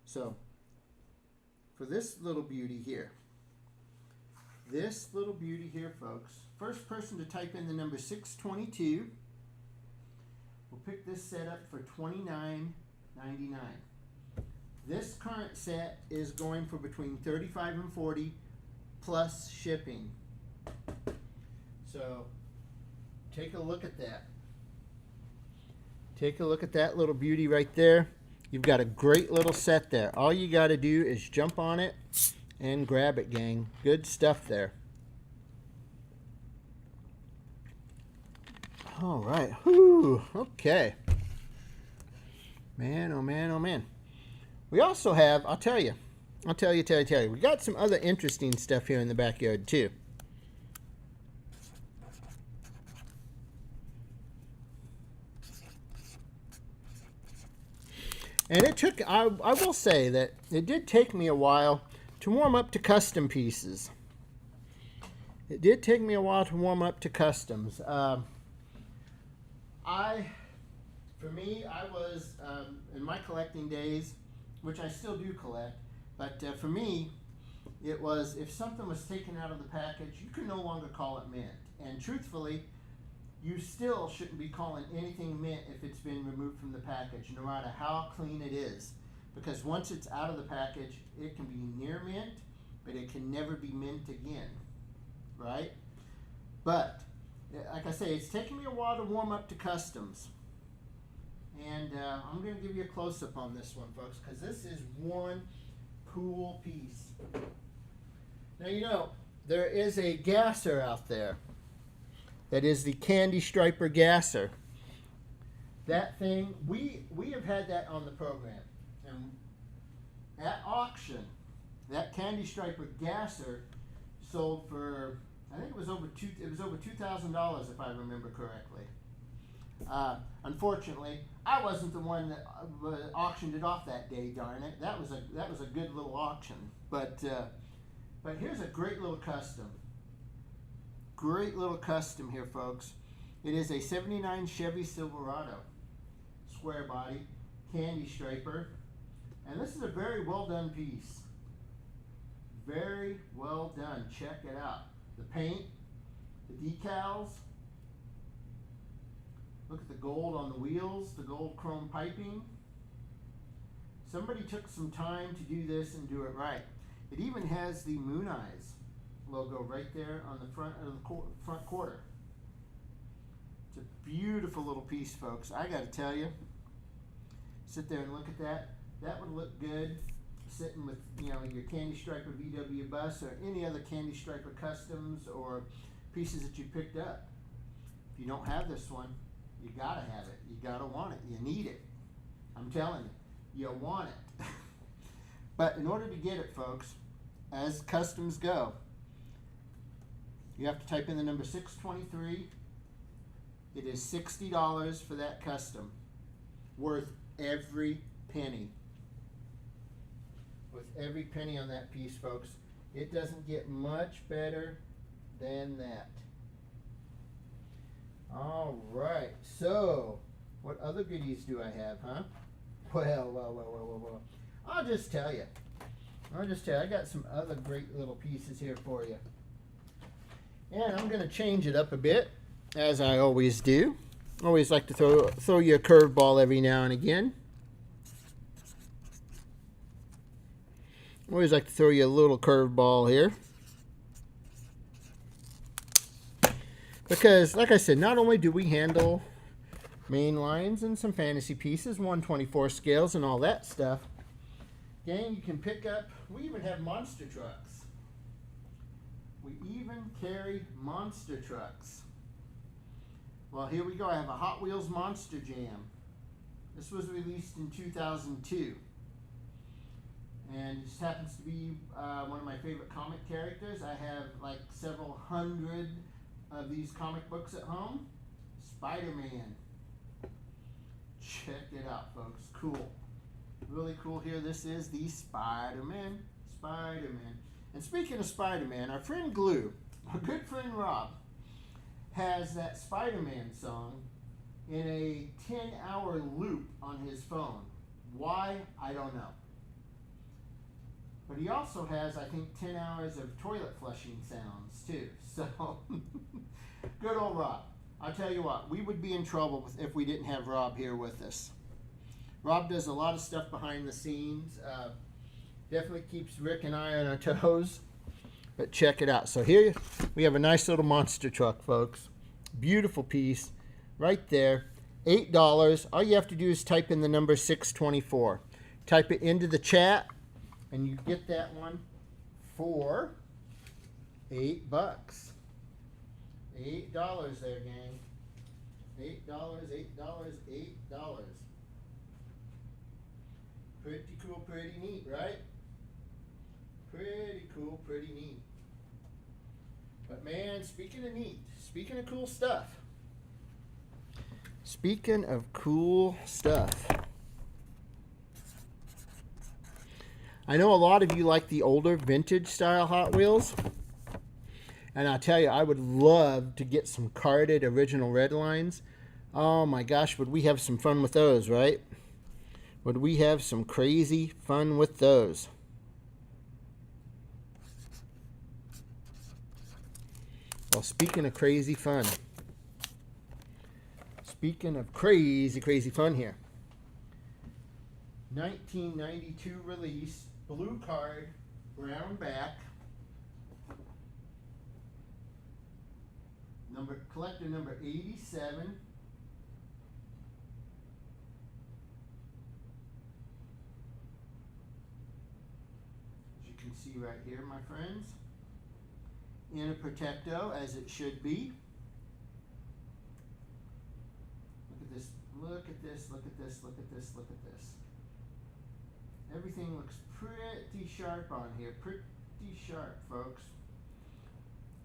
So, for this little beauty here, folks, first person to type in the number 622 will pick this set up for $29.99. This current set is going for between $35 and $40 plus shipping. So take a look at that. Take a look at that little beauty right there. You've got a great little set there. All you got to do is jump on it and grab it, gang. Good stuff there. All right. Whew. Okay. Man, oh man, oh man. We also have, I'll tell you. We got some other interesting stuff here in the backyard too. And it took, I will say that it did take me a while to warm up to custom pieces. It did take me a while to warm up to customs. I For me, I was, in my collecting days, which I still do collect, but for me, it was if something was taken out of the package, you could no longer call it mint. And truthfully, you still shouldn't be calling anything mint if it's been removed from the package, no matter how clean it is. Because once it's out of the package, it can be near mint, but it can never be mint again, right? But, like I say, it's taken me a while to warm up to customs. And I'm going to give you a close-up on this one, folks, because this is one cool piece. Now, you know, there is a gasser out there. That is the Candy Striper gasser. That thing, we have had that on the program. And at auction, that Candy Striper gasser sold for, I think it was over $2,000 if I remember correctly. Unfortunately, I wasn't the one that auctioned it off that day. Darn it! That was a good little auction. But here's a great little custom. Great little custom here, folks. It is a '79 Chevy Silverado, square body, Candy Striper, and this is a very well done piece. Very well done. Check it out. The paint, the decals. Look at the gold on the wheels, the gold chrome piping. Somebody took some time to do this and do it right. It even has the Moon Eyes logo right there on the front of the front quarter. It's a beautiful little piece, folks. I got to tell you, sit there and look at that. That would look good sitting with, you know, your Candy Striper VW bus or any other Candy Striper customs or pieces that you picked up. If you don't have this one, you gotta have it. You gotta want it. You need it. I'm telling you, you want it. But in order to get it, folks, as customs go, you have to type in the number 623. It is $60 for that custom. Worth every penny. With every penny on that piece, folks. It doesn't get much better than that. All right, so what other goodies do I have, huh? Well. I'll just tell you. I got some other great little pieces here for you. And I'm going to change it up a bit, as I always do. Always like to throw you a curveball every now and again. Always like to throw you a little curveball here. Because, like I said, not only do we handle main lines and some fantasy pieces, 1/24 scales and all that stuff, gang, you can pick up, we even have monster trucks. We even carry monster trucks. Well, here we go. I have a Hot Wheels Monster Jam. This was released in 2002. And it just happens to be one of my favorite comic characters. I have like several hundred of these comic books at home. Spider-Man. Check it out, folks. Cool. Really cool here. This is the Spider-Man. Spider-Man. And speaking of Spider-Man, our friend Glue, our good friend Rob, has that Spider-Man song in a 10-hour loop on his phone. Why? I don't know. But he also has, I think, 10 hours of toilet flushing sounds, too. So, good old Rob. I'll tell you what, we would be in trouble if we didn't have Rob here with us. Rob does a lot of stuff behind the scenes. Definitely keeps Rick and I on our toes. But check it out. So here we have a nice little monster truck, folks. Beautiful piece. Right there. $8. All you have to do is type in the number 624. Type it into the chat. And you get that one for $8. $8 there, gang. $8. Pretty cool, pretty neat, right? Pretty cool, pretty neat. But man, speaking of neat, speaking of cool stuff. Speaking of cool stuff. I know a lot of you like the older vintage style Hot Wheels. And I'll tell you, I would love to get some carded original red lines. Oh my gosh, would we have some fun with those, right? Would we have some crazy fun with those? Well, speaking of crazy fun. Speaking of crazy, crazy fun here. 1992 release, blue card, brown back. Collector number 87. As you can see right here, my friends. In a Protecto, as it should be. Look at this, look at this, look at this, look at this, look at this. Everything looks pretty sharp on here, pretty sharp, folks.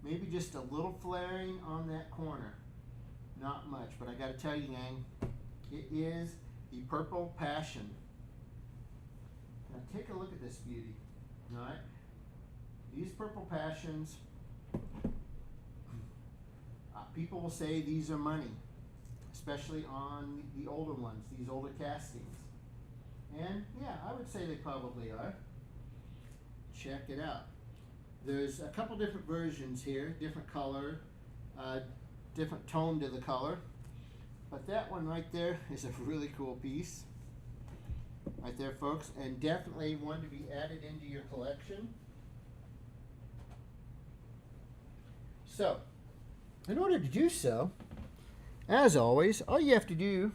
Maybe just a little flaring on that corner. Not much, but I gotta tell you, gang, it is the Purple Passion. Now take a look at this beauty, all right? These Purple Passions, people will say these are money, especially on the older ones, these older castings. And yeah, I would say they probably are. Check it out. There's a couple different versions here, different color, different tone to the color. But that one right there is a really cool piece. Right there, folks, and definitely one to be added into your collection. So, in order to do so, as always, all you have to do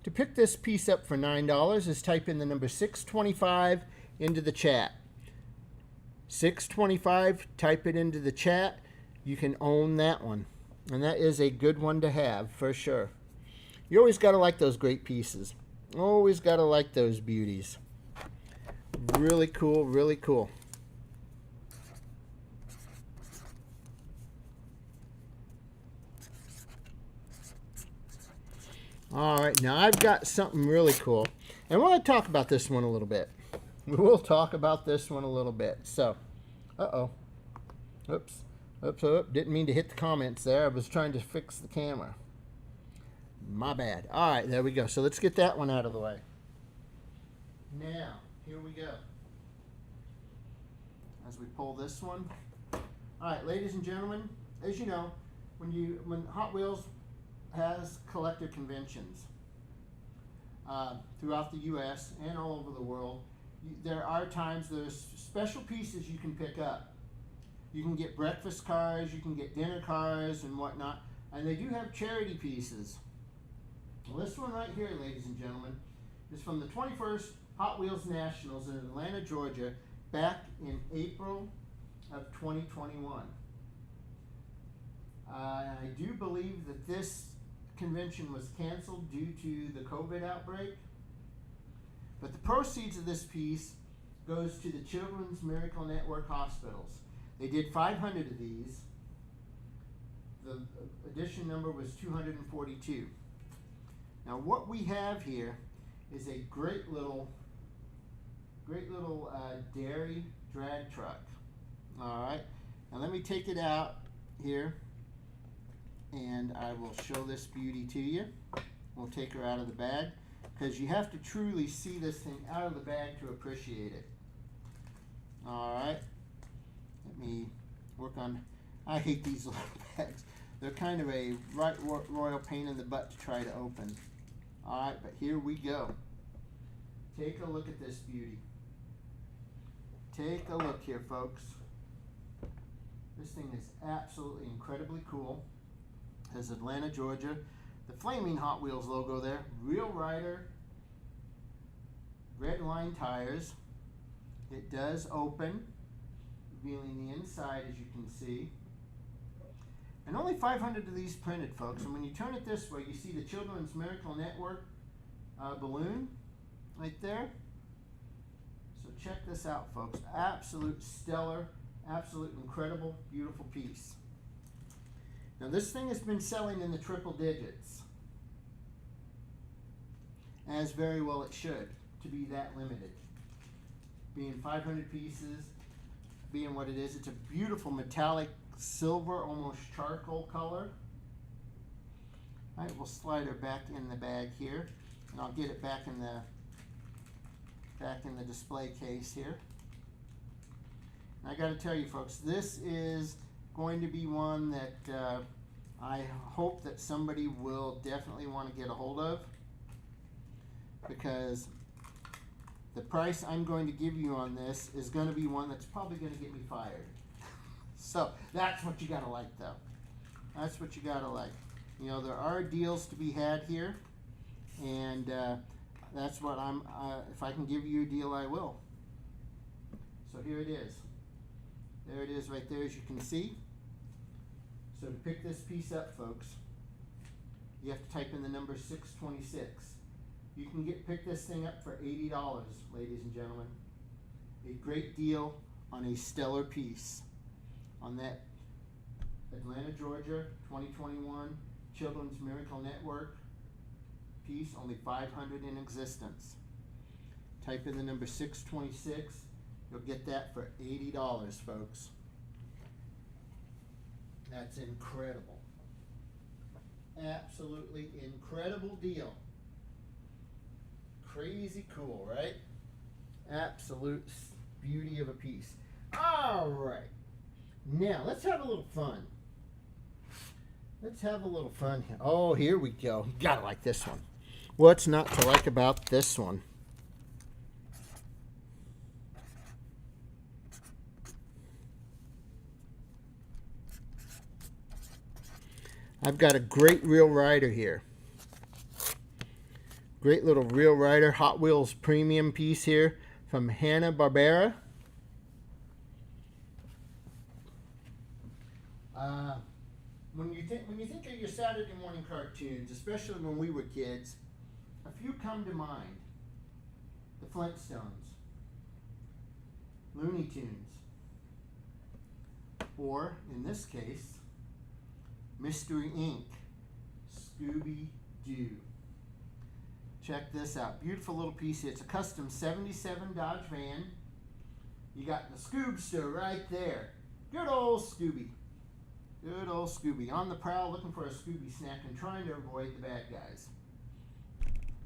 to pick this piece up for $9 is type in the number 625 into the chat. 625, type it into the chat. You can own that one. And that is a good one to have for sure. You always got to like those great pieces. Always got to like those beauties. Really cool, really cool. All right, now I've got something really cool. And we're going to talk about this one a little bit. We will talk about this one a little bit. So, oops, didn't mean to hit the comments there. I was trying to fix the camera. My bad. All right, there we go. So let's get that one out of the way. Now, here we go. As we pull this one. All right, ladies and gentlemen, as you know, when Hot Wheels has collector conventions throughout the U.S. and all over the world, there are times there's special pieces you can pick up. You can get breakfast cars, you can get dinner cars and whatnot, and they do have charity pieces. Well, this one right here, ladies and gentlemen, is from the 21st Hot Wheels Nationals in Atlanta, Georgia, back in April of 2021. I do believe that this convention was canceled due to the COVID outbreak. But the proceeds of this piece goes to the Children's Miracle Network hospitals. They did 500 of these. The edition number was 242. Now what we have here is a great little dairy drag truck. All right, now let me take it out here and I will show this beauty to you. We'll take her out of the bag, because you have to truly see this thing out of the bag to appreciate it. Alright, let me work on, I hate these little bags. They're kind of a royal pain in the butt to try to open. Alright, but here we go. Take a look at this beauty. Take a look here, folks. This thing is absolutely incredibly cool. It has Atlanta, Georgia. The flaming Hot Wheels logo there. Real Rider. Red line tires. It does open, revealing the inside, as you can see. And only 500 of these printed, folks. And when you turn it this way, you see the Children's Miracle Network balloon right there. So check this out, folks. Absolute stellar, absolute incredible, beautiful piece. Now this thing has been selling in the triple digits, as very well it should, to be that limited. Being 500 pieces, being what it is, it's a beautiful metallic silver, almost charcoal color. All right, we'll slide her back in the bag here, and I'll get it back in the display case here. And I got to tell you, folks, this is going to be one that I hope that somebody will definitely want to get a hold of, because the price I'm going to give you on this is going to be one that's probably going to get me fired. So that's what you got to like, though. That's what you got to like. You know, there are deals to be had here, and that's what if I can give you a deal, I will. So here it is. There it is right there, as you can see. So to pick this piece up, folks, you have to type in the number 626. You can pick this thing up for $80, ladies and gentlemen. A great deal on a stellar piece. On that Atlanta, Georgia, 2021 Children's Miracle Network piece, only 500 in existence. Type in the number 626. You'll get that for $80, folks. That's incredible. Absolutely incredible deal. Crazy cool, right? Absolute beauty of a piece. All right. Now, let's have a little fun. Let's have a little fun here. Oh, here we go. You gotta like this one. What's not to like about this one? I've got a great Real Rider here. Great little Real Rider Hot Wheels premium piece here from Hanna-Barbera. When you think of your Saturday morning cartoons, especially when we were kids, a few come to mind. The Flintstones, Looney Tunes, or in this case, Mystery Inc., Scooby-Doo. Check this out. Beautiful little piece here. It's a custom 77 Dodge van. You got the Scoobster right there. Good old Scooby. Good old Scooby. On the prowl looking for a Scooby snack and trying to avoid the bad guys.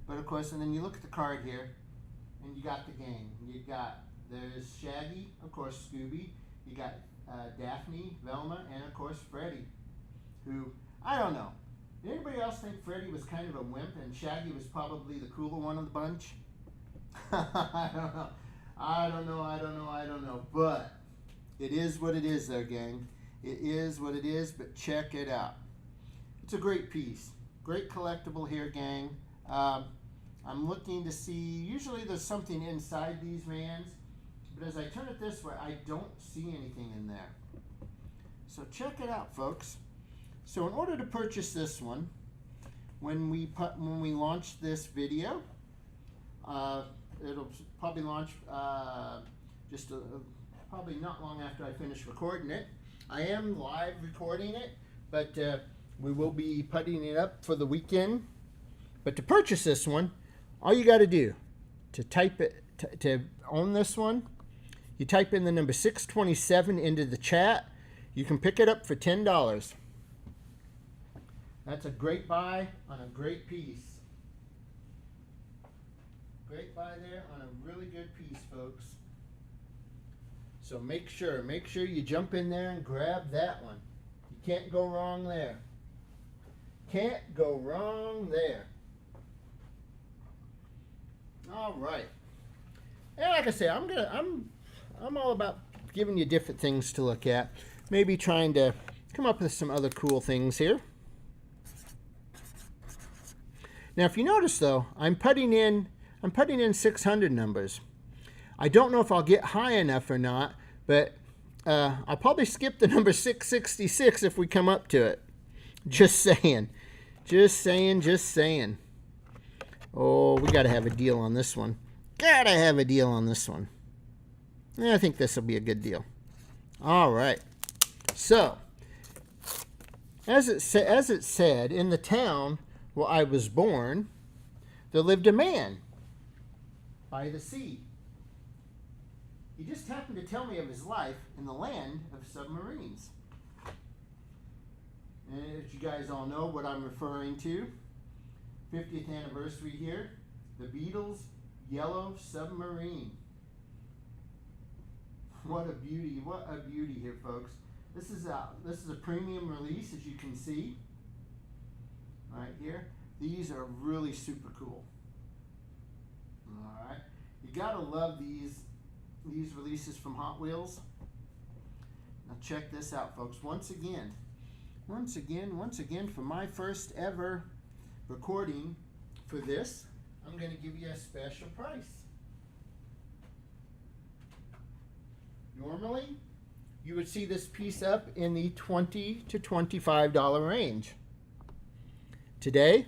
But of course, and then you look at the card here, and you got the gang. There's Shaggy, of course, Scooby. You got Daphne, Velma, and of course, Freddy. Who, I don't know. Did anybody else think Freddy was kind of a wimp and Shaggy was probably the cooler one of the bunch? I don't know. But it is what it is there, gang. It is what it is, but check it out. It's a great piece. Great collectible here, gang. I'm looking to see, usually there's something inside these vans, but as I turn it this way, I don't see anything in there. So check it out, folks. So in order to purchase this one, when we launch this video, it'll probably launch probably not long after I finish recording it. I am live recording it, but we will be putting it up for the weekend. But to purchase this one, all you got to do to type it to own this one, you type in the number 627 into the chat. You can pick it up for $10. That's a great buy on a great piece. Great buy there on a really good piece, folks. So make sure you jump in there and grab that one. You can't go wrong there. Can't go wrong there. All right. And like I say, I'm all about giving you different things to look at. Maybe trying to come up with some other cool things here. Now, if you notice, though, I'm putting in 600 numbers. I don't know if I'll get high enough or not, but I'll probably skip the number 666 if we come up to it. Just saying. Just saying. Oh, we got to have a deal on this one. Yeah, I think this will be a good deal. All right. So, as it said, in the town where I was born, there lived a man by the sea. He just happened to tell me of his life in the land of submarines. And as you guys all know what I'm referring to, 50th anniversary here, the Beatles Yellow Submarine. What a beauty here, folks. This is a premium release, as you can see right here. These are really super cool. All right, you gotta love these releases from Hot Wheels. Now check this out, folks. Once again, for my first ever recording for this, I'm going to give you a special price. Normally, you would see this piece up in the $20 to $25 range. Today,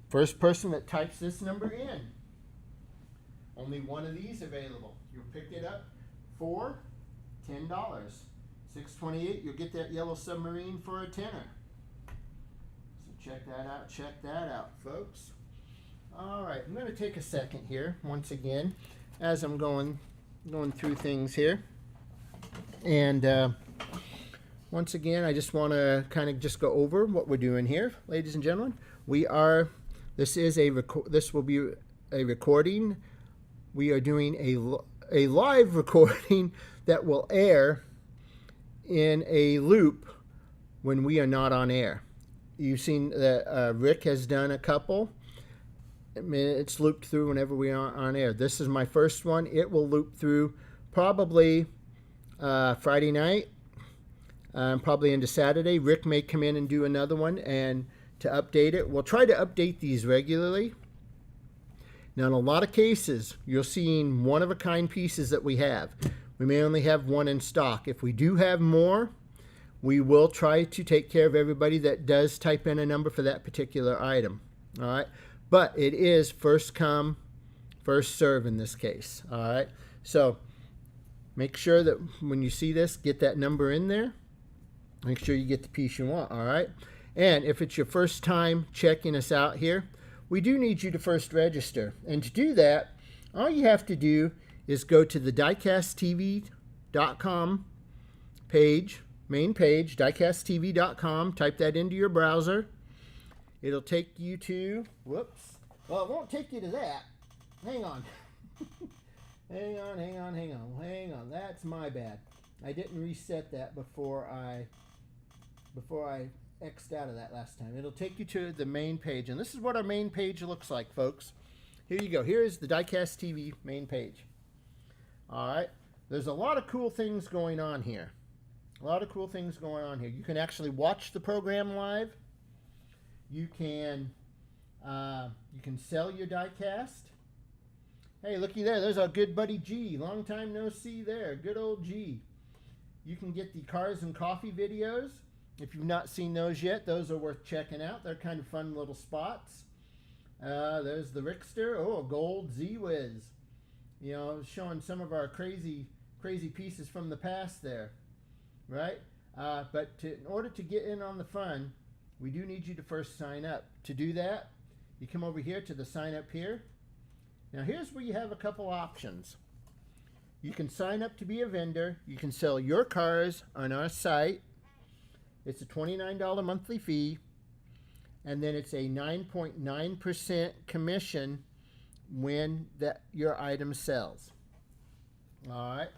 first person that types this number in, only one of these available. You'll pick it up for $10. $6.28, you'll get that yellow submarine for a tenner. So check that out, folks. All right, I'm going to take a second here, once again, as I'm going through things here. And once again, I just want to kind of just go over what we're doing here, ladies and gentlemen. This will be a recording. We are doing a live recording that will air in a loop when we are not on air. You've seen that Rick has done a couple. It's looped through whenever we are on air. This is my first one. It will loop through probably Friday night, probably into Saturday. Rick may come in and do another one and to update it. We'll try to update these regularly. Now, in a lot of cases, you're seeing one-of-a-kind pieces that we have. We may only have one in stock. If we do have more, we will try to take care of everybody that does type in a number for that particular item. All right, but it is first come, first serve in this case. All right, so make sure that when you see this, get that number in there. Make sure you get the piece you want. All right, and if it's your first time checking us out here, we do need you to first register. And to do that, all you have to do is go to the DiecastTV.com page, main page, DiecastTV.com. Type that into your browser. It'll take you to, well, it won't take you to that. Hang on. hang on. That's my bad. I didn't reset that before I X'd out of that last time. It'll take you to the main page, and this is what our main page looks like, folks. Here you go. Here is the Diecast TV main page. All right. There's a lot of cool things going on here. You can actually watch the program live. You can sell your diecast. Hey, looky there. There's our good buddy G. Long time no see there. Good old G. You can get the Cars and Coffee videos. If you've not seen those yet, those are worth checking out. They're kind of fun little spots. There's the Rickster. Oh, a gold Z-Wiz. You know, showing some of our crazy pieces from the past there, right? But in order to get in on the fun, we do need you to first sign up. To do that, you come over here to the sign up here. Now here's where you have a couple options. You can sign up to be a vendor. You can sell your cars on our site. It's a $29 monthly fee, and then it's a 9.9% commission when your item sells. All right.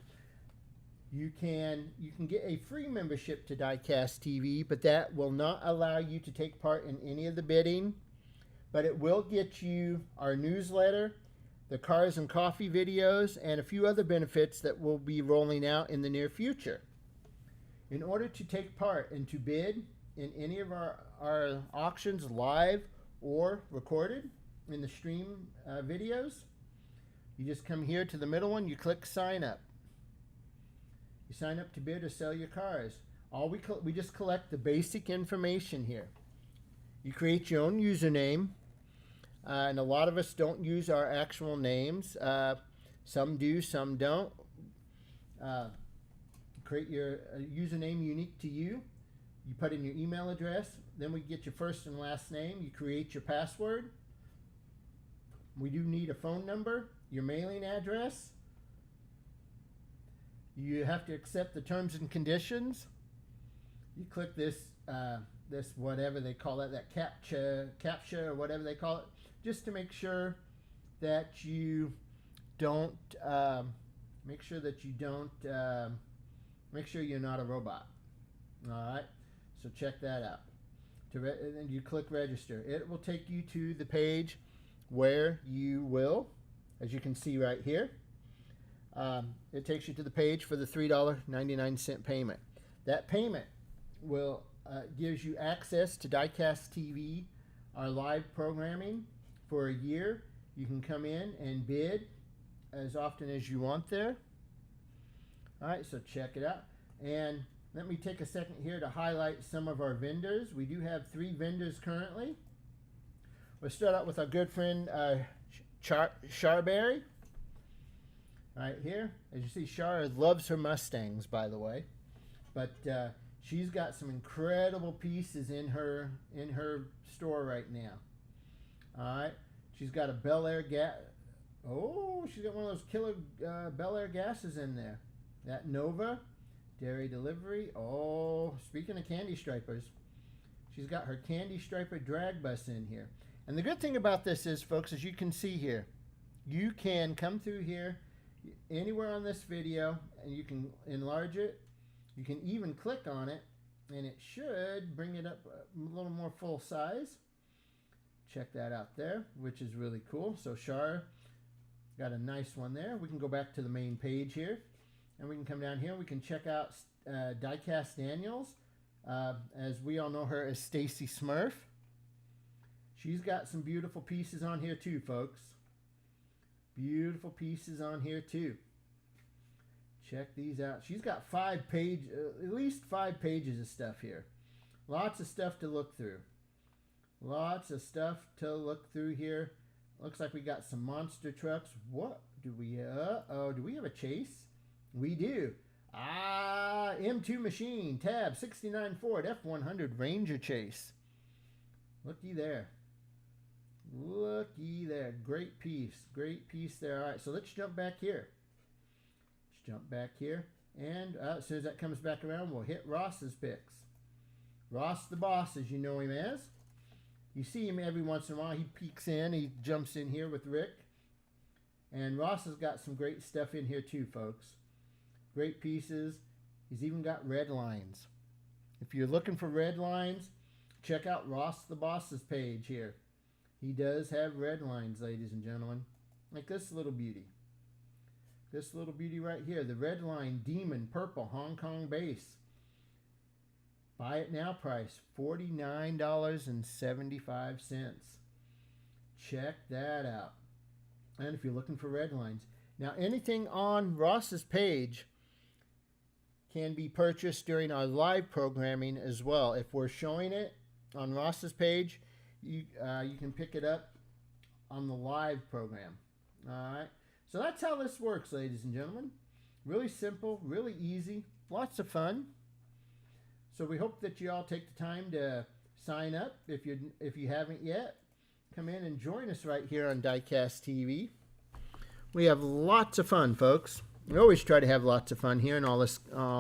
You can get a free membership to Diecast TV, but that will not allow you to take part in any of the bidding. But it will get you our newsletter, the Cars and Coffee videos, and a few other benefits that will be rolling out in the near future. In order to take part and to bid in any of our auctions, live or recorded in the stream videos, you just come here to the middle one, you click sign up. You sign up to bid or sell your cars. We just collect the basic information here. You create your own username, and a lot of us don't use our actual names. Some do, some don't. Create your username unique to you. You put in your email address. Then we get your first and last name. You create your password. We do need a phone number, your mailing address. You have to accept the terms and conditions. You click this this whatever they call it, that captcha or whatever they call it, just to make sure that you don't make sure you're not a robot. All right, so check that out. And then you click register. It will take you to the page where you will, as you can see right here, it takes you to the page for the $3.99 payment. That payment will gives you access to Diecast TV, our live programming, for a year. You can come in and bid as often as you want there. All right, so check it out. And let me take a second here to highlight some of our vendors. We do have 3 vendors currently. We'll start out with our good friend Charberry. Right here, as you see, Char loves her Mustangs, by the way, but she's got some incredible pieces in her store right now. All right, she's got a Bel Air gas. Oh, she's got one of those killer Bel Air gases in there. That Nova dairy delivery. Oh, speaking of candy stripers, she's got her candy striper drag bus in here. And the good thing about this is, folks, as you can see here, you can come through here anywhere on this video and you can enlarge it. You can even click on it and it should bring it up a little more full size. Check that out there, which is really cool. So Char got a nice one there. We can go back to the main page here and we can come down here. We can check out Diecast Daniels. As we all know her as Stacy Smurf. She's got some beautiful pieces on here too, folks. Beautiful pieces on here too. Check these out. She's got at least 5 pages of stuff here. Lots of stuff to look through. Lots of stuff to look through here. Looks like we got some monster trucks. What do we have? Oh, do we have a chase? We do. M2 Machine, Tab 69 Ford F100 Ranger Chase. Looky there. Looky there. Great piece. Great piece there. All right, so let's jump back here. Let's jump back here. And as soon as that comes back around, we'll hit Ross's picks. Ross the boss, as you know him as. You see him every once in a while. He peeks in. He jumps in here with Rick. And Ross has got some great stuff in here too, folks. Great pieces. He's even got red lines. If you're looking for red lines, check out Ross the Boss's page here. He does have red lines, ladies and gentlemen. Like this little beauty. This little beauty right here. The red line Demon Purple Hong Kong base. Buy it now price $49.75. Check that out. And if you're looking for red lines. Now anything on Ross's page can be purchased during our live programming as well. If we're showing it on Ross's page, you can pick it up on the live program. All right. So that's how this works, ladies and gentlemen. Really simple, really easy, lots of fun. So we hope that you all take the time to sign up if you haven't yet. Come in and join us right here on Diecast TV. We have lots of fun, folks. We always try to have lots of fun here and all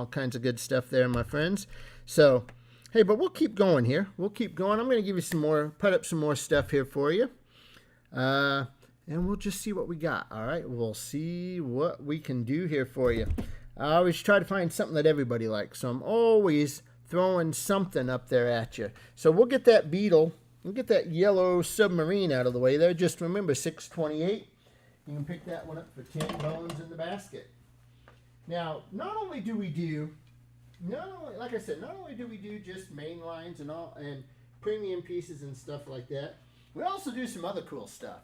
kinds of good stuff there, my friends. So, hey, but we'll keep going here. We'll keep going. I'm going to give you some more, put up some more stuff here for you. And we'll just see what we got. All right, we'll see what we can do here for you. I always try to find something that everybody likes. So I'm always throwing something up there at you. So we'll get that Beetle. We'll get that yellow submarine out of the way there. Just remember, $6.28. You can pick that one up for 10 bones in the basket. Now, not only do we do just main lines and all and premium pieces and stuff like that, we also do some other cool stuff.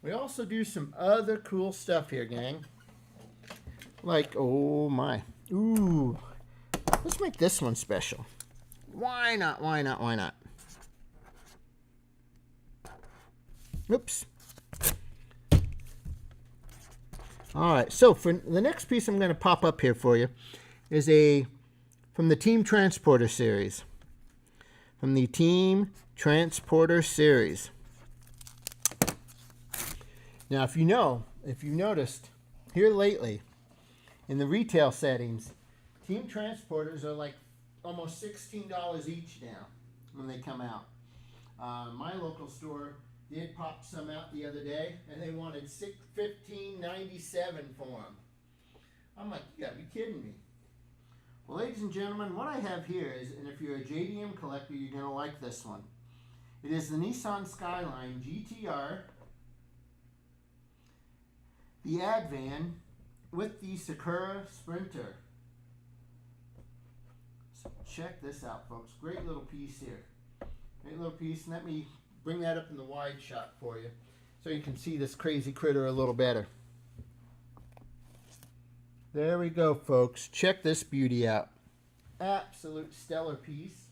We also do some other cool stuff here, gang. Like, oh my. Ooh. Let's make this one special. Why not? Why not? Why not? Oops. All right, so for the next piece I'm going to pop up here for you is from the Team Transporter series. From the Team Transporter series. Now, if you've noticed here lately, in the retail settings, Team Transporters are like almost $16 each now when they come out. My local store did pop some out the other day, and they wanted $15.97 for them. I'm like, you gotta be kidding me. Well, ladies and gentlemen, what I have here is, and if you're a JDM collector, you're gonna like this one. It is the Nissan Skyline GTR, the Advan with the Sakura Sprinter. So check this out, folks. Great little piece here. Great little piece. And let me bring that up in the wide shot for you so you can see this crazy critter a little better. There we go, folks. Check this beauty out. Absolute stellar piece.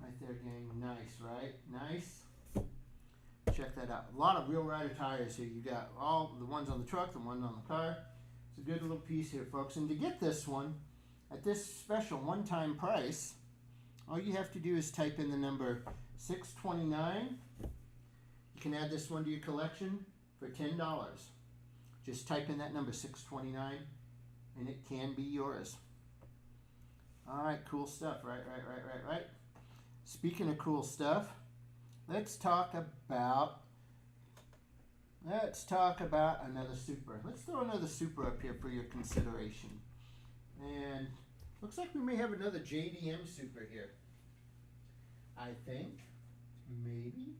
Right there, gang. Nice, right? Nice. Check that out. A lot of Real Rider tires here. You got all the ones on the truck, the ones on the car. It's a good little piece here, folks. And to get this one at this special one-time price, all you have to do is type in the number 629. You can add this one to your collection for $10. Just type in that number 629 and it can be yours. All right, cool stuff. Right. Speaking of cool stuff, let's talk about another Super. Let's throw another Super up here for your consideration. And looks like we may have another JDM Super here. I think. Maybe.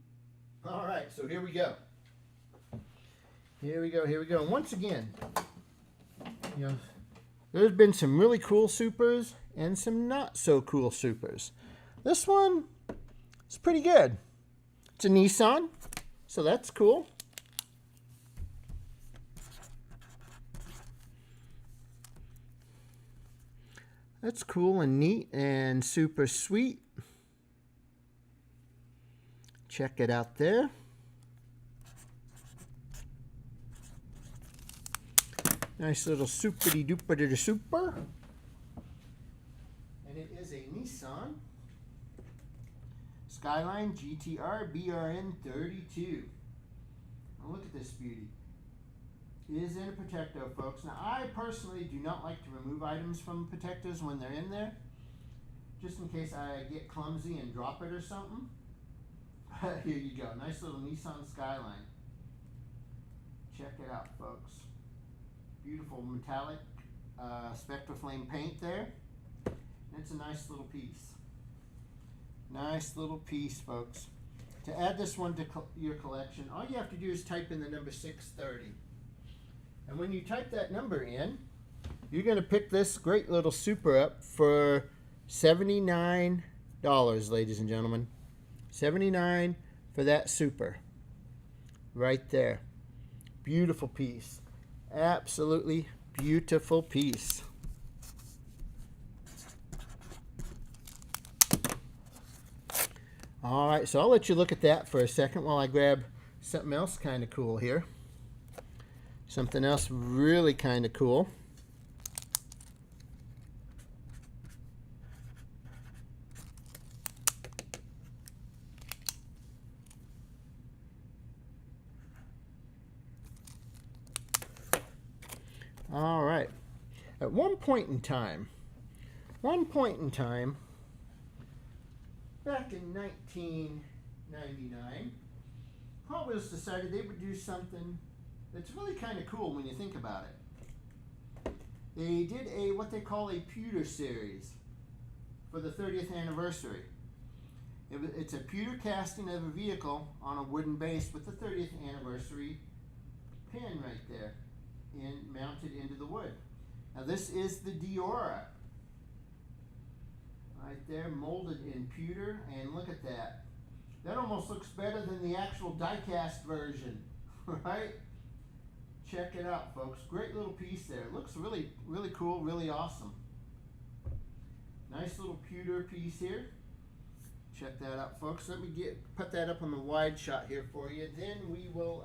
All right, so here we go. Here we go. And once again, you know, there's been some really cool Supers and some not so cool Supers. This one is pretty good. It's a Nissan, so that's cool. That's cool and neat and super sweet. Check it out there. Nice little super-de-duper super. And it is a Nissan Skyline GTR BRN 32. Now look at this beauty. It is in a Protecto, folks. Now, I personally do not like to remove items from Protectors when they're in there, just in case I get clumsy and drop it or something. Here you go. Nice little Nissan Skyline. Check it out, folks. Beautiful metallic Spectraflame paint there. And it's a nice little piece. Nice little piece, folks. To add this one to your collection, all you have to do is type in the number 630. And when you type that number in, you're going to pick this great little Super up for $79, ladies and gentlemen. $79 for that Super. Right there. Beautiful piece. Absolutely beautiful piece. All right, so I'll let you look at that for a second while I grab something else kind of cool here. Something else really kind of cool. All right. At one point in time, back in 1999, Hot Wheels decided they would do something that's really kind of cool when you think about it. They did what they call a pewter series for the 30th anniversary. It's a pewter casting of a vehicle on a wooden base with the 30th anniversary pin right there, mounted into the wood. Now this is the Diora. Right there, molded in pewter, and look at that. That almost looks better than the actual die-cast version, right? Check it out, folks. Great little piece there. It looks really, really cool, really awesome. Nice little pewter piece here. Check that out, folks. Let me put that up on the wide shot here for you. Then we will,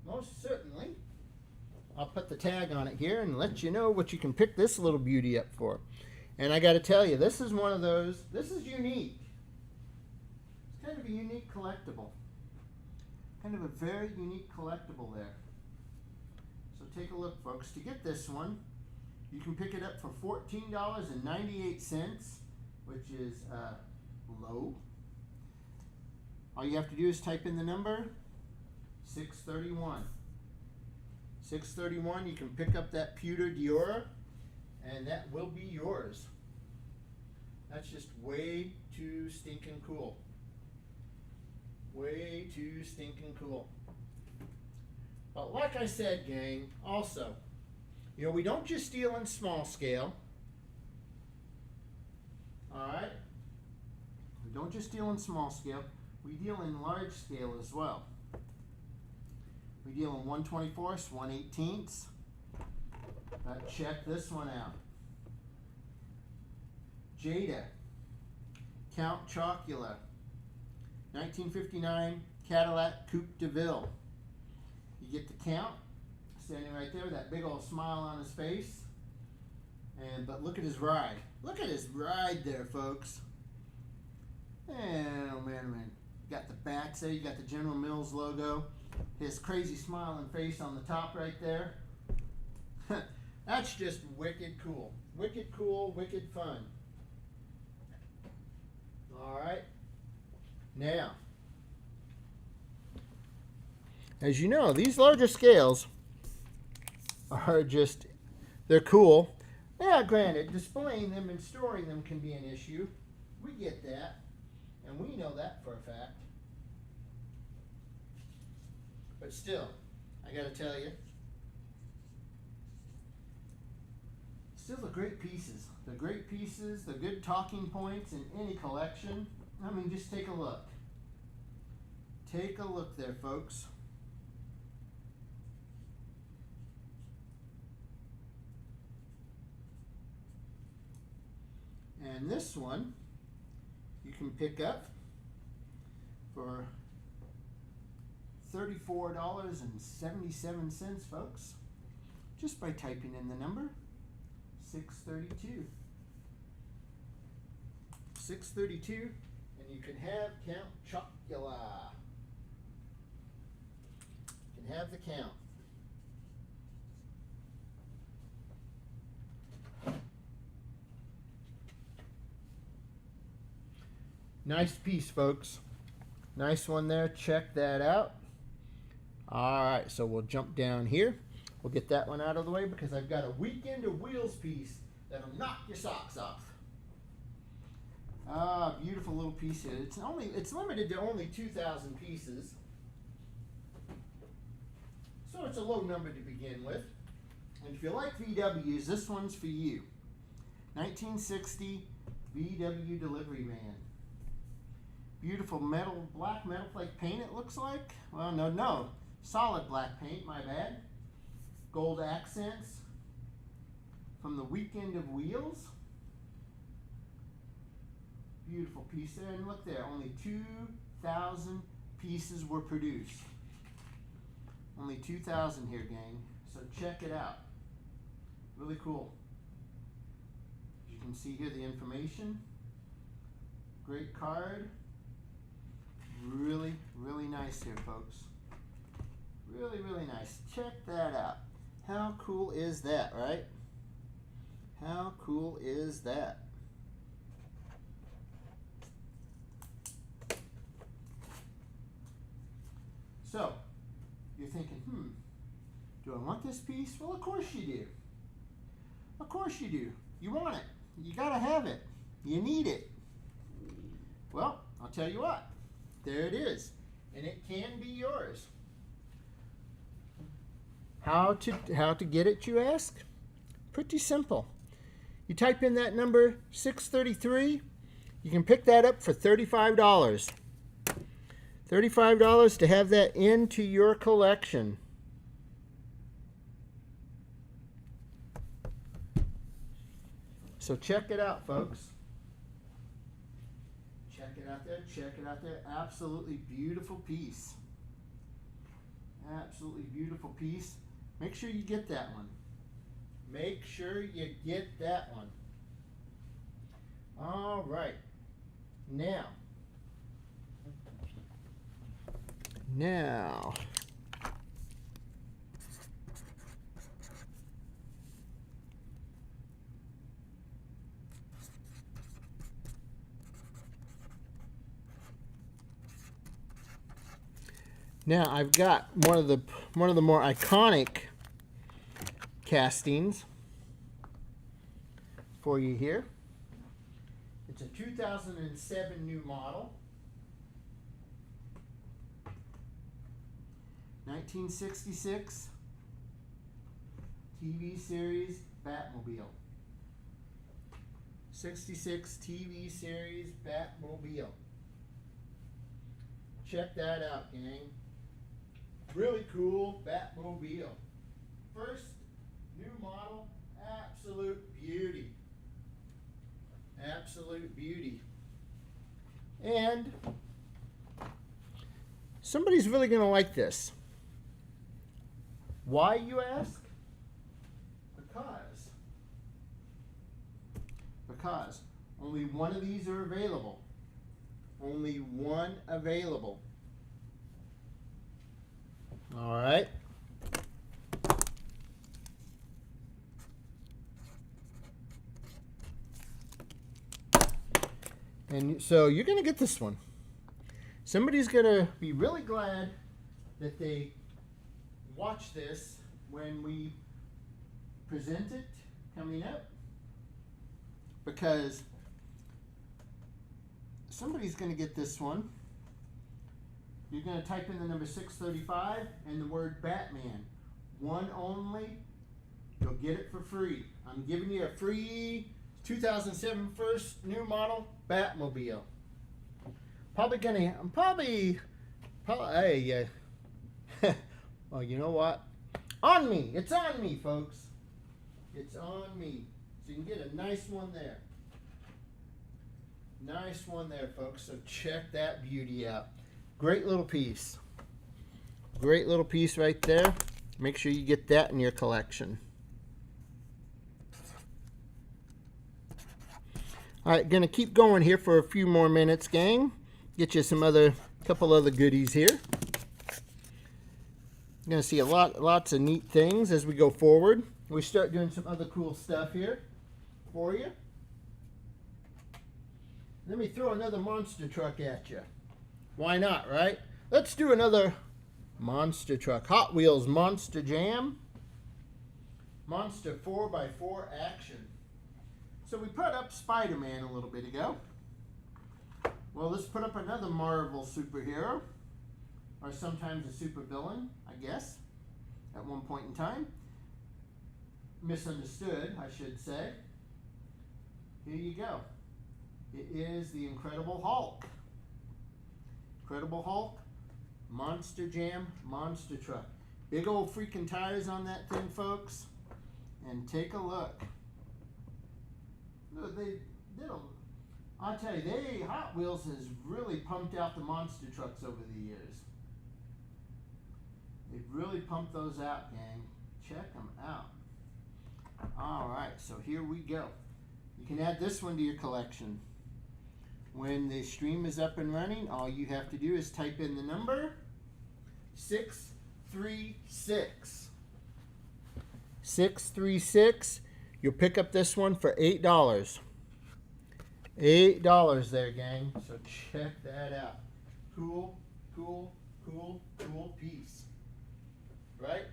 most certainly, I'll put the tag on it here and let you know what you can pick this little beauty up for. And I got to tell you, this is one of those, this is unique. It's kind of a unique collectible. Kind of a very unique collectible there. So take a look, folks. To get this one, You can pick it up for $14.98, which is low. All you have to do is type in the number 631. 631, you can pick up that pewter Diora, and that will be yours. That's just way too stinking cool. Way too stinking cool. But like I said, gang, also, you know, we don't just deal in small scale. Alright? We don't just deal in small scale. We deal in large scale as well. We deal in 1/24ths, 1/18ths. Check this one out. Jada, Count Chocula, 1959 Cadillac Coupe de Ville. You get the Count standing right there with that big old smile on his face. But look at his ride. Look at his ride there, folks. And oh man, man. You got the back there, you got the General Mills logo. His crazy smiling face on the top right there. That's just wicked cool. Wicked cool, wicked fun. Alright. Now, as you know, these larger scales are just, they're cool. Yeah, granted, displaying them and storing them can be an issue. We get that, and we know that for a fact. But still, I gotta tell you, still the great pieces. The great pieces, the good talking points in any collection. I mean, just take a look. Take a look there, folks. And this one you can pick up for $34.77, folks, just by typing in the number 632. 632, and you can have Count Chocula. You can have the Count. Nice piece, folks. Nice one there. Check that out. Alright, so we'll jump down here. We'll get that one out of the way because I've got a Weekend of Wheels piece that'll knock your socks off. Ah, beautiful little piece here. It's limited to only 2,000 pieces. So it's a low number to begin with. And if you like VWs, this one's for you. 1960 VW delivery van. Beautiful metal, black metal flake paint, it looks like. Well, no. Solid black paint, my bad. Gold accents from the Weekend of Wheels. Beautiful piece there. And look there, only 2,000 pieces were produced. Only 2,000 here, gang. So check it out. Really cool. As you can see here, the information. Great card. Really, really nice here, folks. Really, really nice. Check that out. How cool is that, right? How cool is that? So, you're thinking, do I want this piece? Well, of course you do. Of course you do. You want it. You gotta have it. You need it. Well, I'll tell you what. There it is. And it can be yours. How to get it, you ask? Pretty simple. You type in that number 633. You can pick that up for $35. $35 to have that into your collection. So check it out, folks. Check it out there. Check it out there. Absolutely beautiful piece. Absolutely beautiful piece. Make sure you get that one. Make sure you get that one. All right. Now, Now I've got one of the more iconic castings for you here. It's a 2007 new model. 1966 TV series Batmobile. 66 TV series Batmobile. Check that out, gang. Really cool Batmobile. First new model, absolute beauty. Absolute beauty. And somebody's really going to like this. Why, you ask? Because only one of these are available. Only one available. All right. And so you're going to get this one. Somebody's going to be really glad that they watch this when we present it coming up, because somebody's going to get this one. You're going to type in the number 635 and the word Batman. One only. You'll get it for free. I'm giving you a free 2007 first new model Batmobile. Hey, well, you know what? On me. It's on me, folks. It's on me. So you can get a nice one there. Nice one there, folks. So check that beauty out. Great little piece. Great little piece right there. Make sure you get that in your collection. All right, gonna keep going here for a few more minutes, gang. Get you some couple other goodies here. You're gonna see lots of neat things as we go forward. We start doing some other cool stuff here for you. Let me throw another monster truck at you. Why not, right? Let's do another monster truck. Hot Wheels Monster Jam. Monster 4x4 action. So we put up Spider-Man a little bit ago. Well, let's put up another Marvel superhero. Or sometimes a supervillain, I guess, at one point in time. Misunderstood, I should say. Here you go. It is the Incredible Hulk. Incredible Hulk, Monster Jam, Monster Truck. Big old freaking tires on that thing, folks. And take a look. Look, I'll tell you, Hot Wheels has really pumped out the monster trucks over the years. They've really pumped those out, gang. Check them out. All right, so here we go. You can add this one to your collection. When the stream is up and running, all you have to do is type in the number 636. 636. You'll pick up this one for $8. $8 there, gang. So check that out. Cool, cool, cool, cool piece. Right?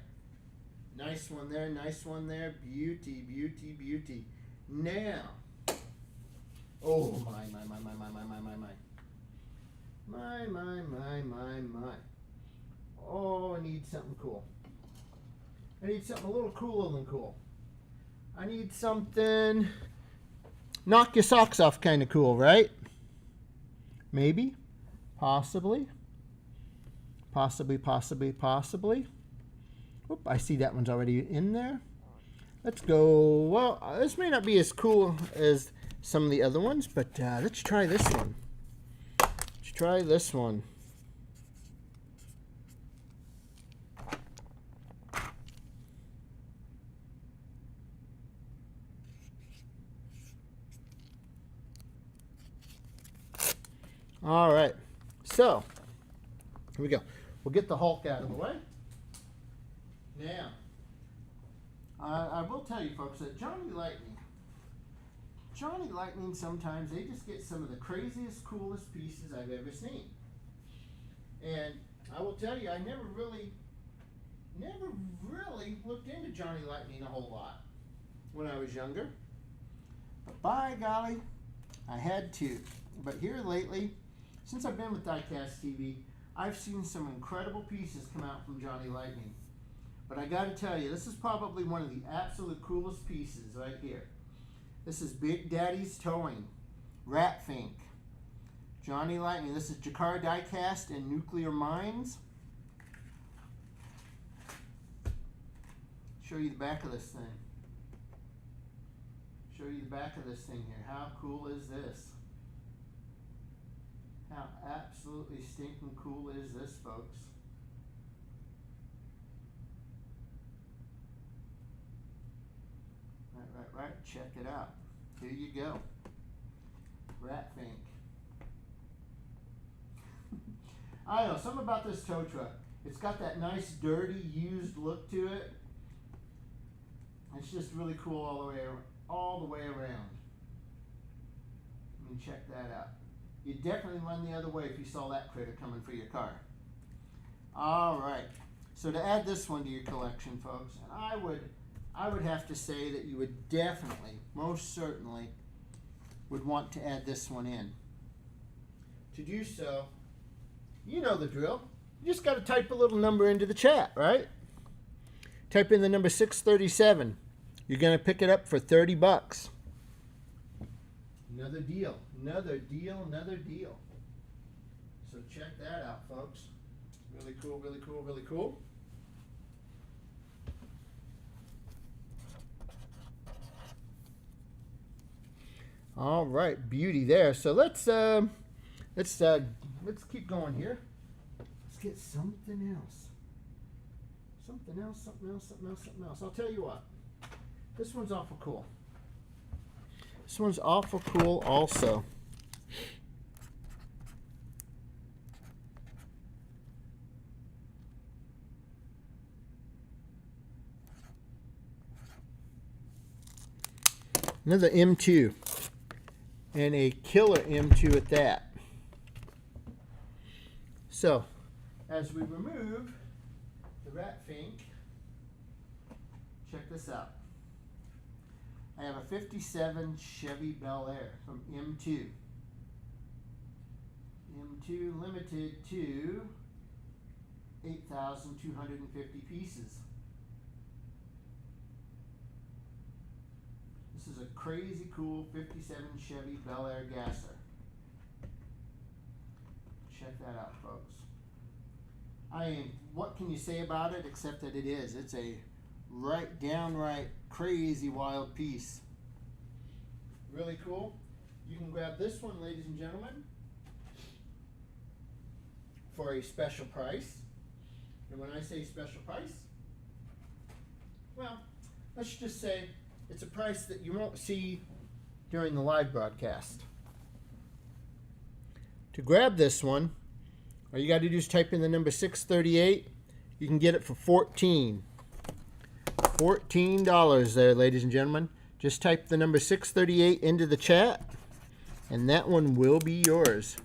Nice one there, nice one there. Beauty, beauty, beauty. Now, oh my. Oh, I need something cool. I need something a little cooler than cool. I need something knock your socks off kind of cool, right? Maybe. Possibly. Possibly. Oop, I see that one's already in there. Let's go. Well, this may not be as cool as some of the other ones, but let's try this one. Let's try this one. All right, so here we go. We'll get the Hulk out of the way. Now, I will tell you folks that Johnny Lightning, sometimes they just get some of the craziest, coolest pieces I've ever seen. And I will tell you, I never really looked into Johnny Lightning a whole lot when I was younger. But by golly, I had to. But here lately, since I've been with Diecast TV, I've seen some incredible pieces come out from Johnny Lightning. But I got to tell you, this is probably one of the absolute coolest pieces right here. This is Big Daddy's Towing, Rat Fink, Johnny Lightning. This is Jacquard Diecast and Nuclear Mines. Show you the back of this thing. Show you the back of this thing here. How cool is this? How absolutely stinking cool is this, folks? Right. Check it out. Here you go. Rat Fink. I don't know, something about this tow truck. It's got that nice, dirty, used look to it. It's just really cool all the way around. I mean, check that out. You'd definitely run the other way if you saw that critter coming for your car. All right. So to add this one to your collection, folks, and I would have to say that you would definitely, most certainly, would want to add this one in. To do so, you know the drill. You just got to type a little number into the chat, right? Type in the number 637. You're going to pick it up for 30 bucks. Another deal. Another deal. Another deal. So check that out, folks. Really cool, really cool, really cool. All right, beauty there. So let's keep going here. Let's get something else. Something else. I'll tell you what. This one's awful cool. This one's awful cool also. Another M2. And a killer M2 at that. So, as we remove the Rat Fink, check this out. I have a 57 Chevy Bel Air from M2. M2 limited to 8,250 pieces. This is a crazy cool 57 Chevy Bel Air gasser. Check that out, folks. What can you say about it except that it is? It's a downright crazy wild piece. Really cool. You can grab this one, ladies and gentlemen, for a special price. And when I say special price, well, let's just say it's a price that you won't see during the live broadcast. To grab this one, all you got to do is type in the number 638. You can get it for $14 there, ladies and gentlemen. Just type the number 638 into the chat, and that one will be yours.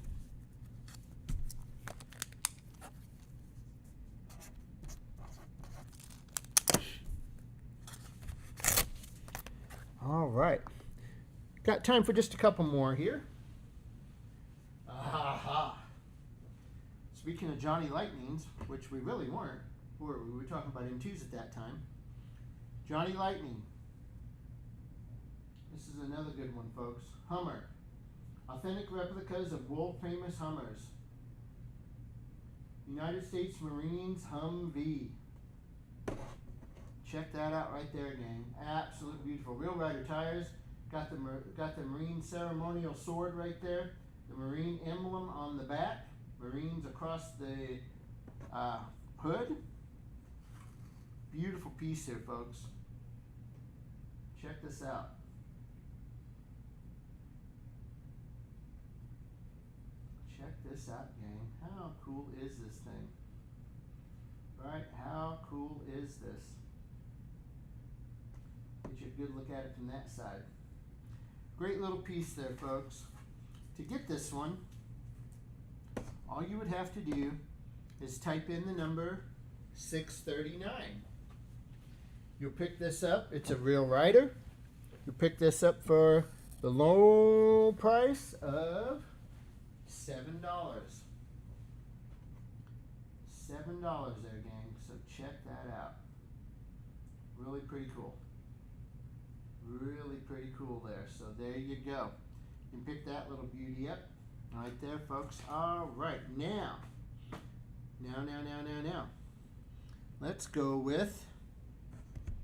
All right. Got time for just a couple more here. Aha. Speaking of Johnny Lightnings, which we really weren't, we were talking about M2s at that time. Johnny Lightning. This is another good one, folks. Hummer. Authentic replicas of world famous Hummers. United States Marines Humvee. Check that out right there, gang. Absolute beautiful. Real Rider tires. Got the Marine ceremonial sword right there. The Marine emblem on the back. Marines across the hood. Beautiful piece here, folks. Check this out. Check this out, gang. How cool is this thing? Right? How cool is this? Get you a good look at it from that side. Great little piece there, folks. To get this one, all you would have to do is type in the number 639. You'll pick this up. It's a real rider. You pick this up for the low price of $7. $7 there, gang. So check that out. Really pretty cool. Really pretty cool there. So there you go. You can pick that little beauty up right there, folks. All right, now. Let's go with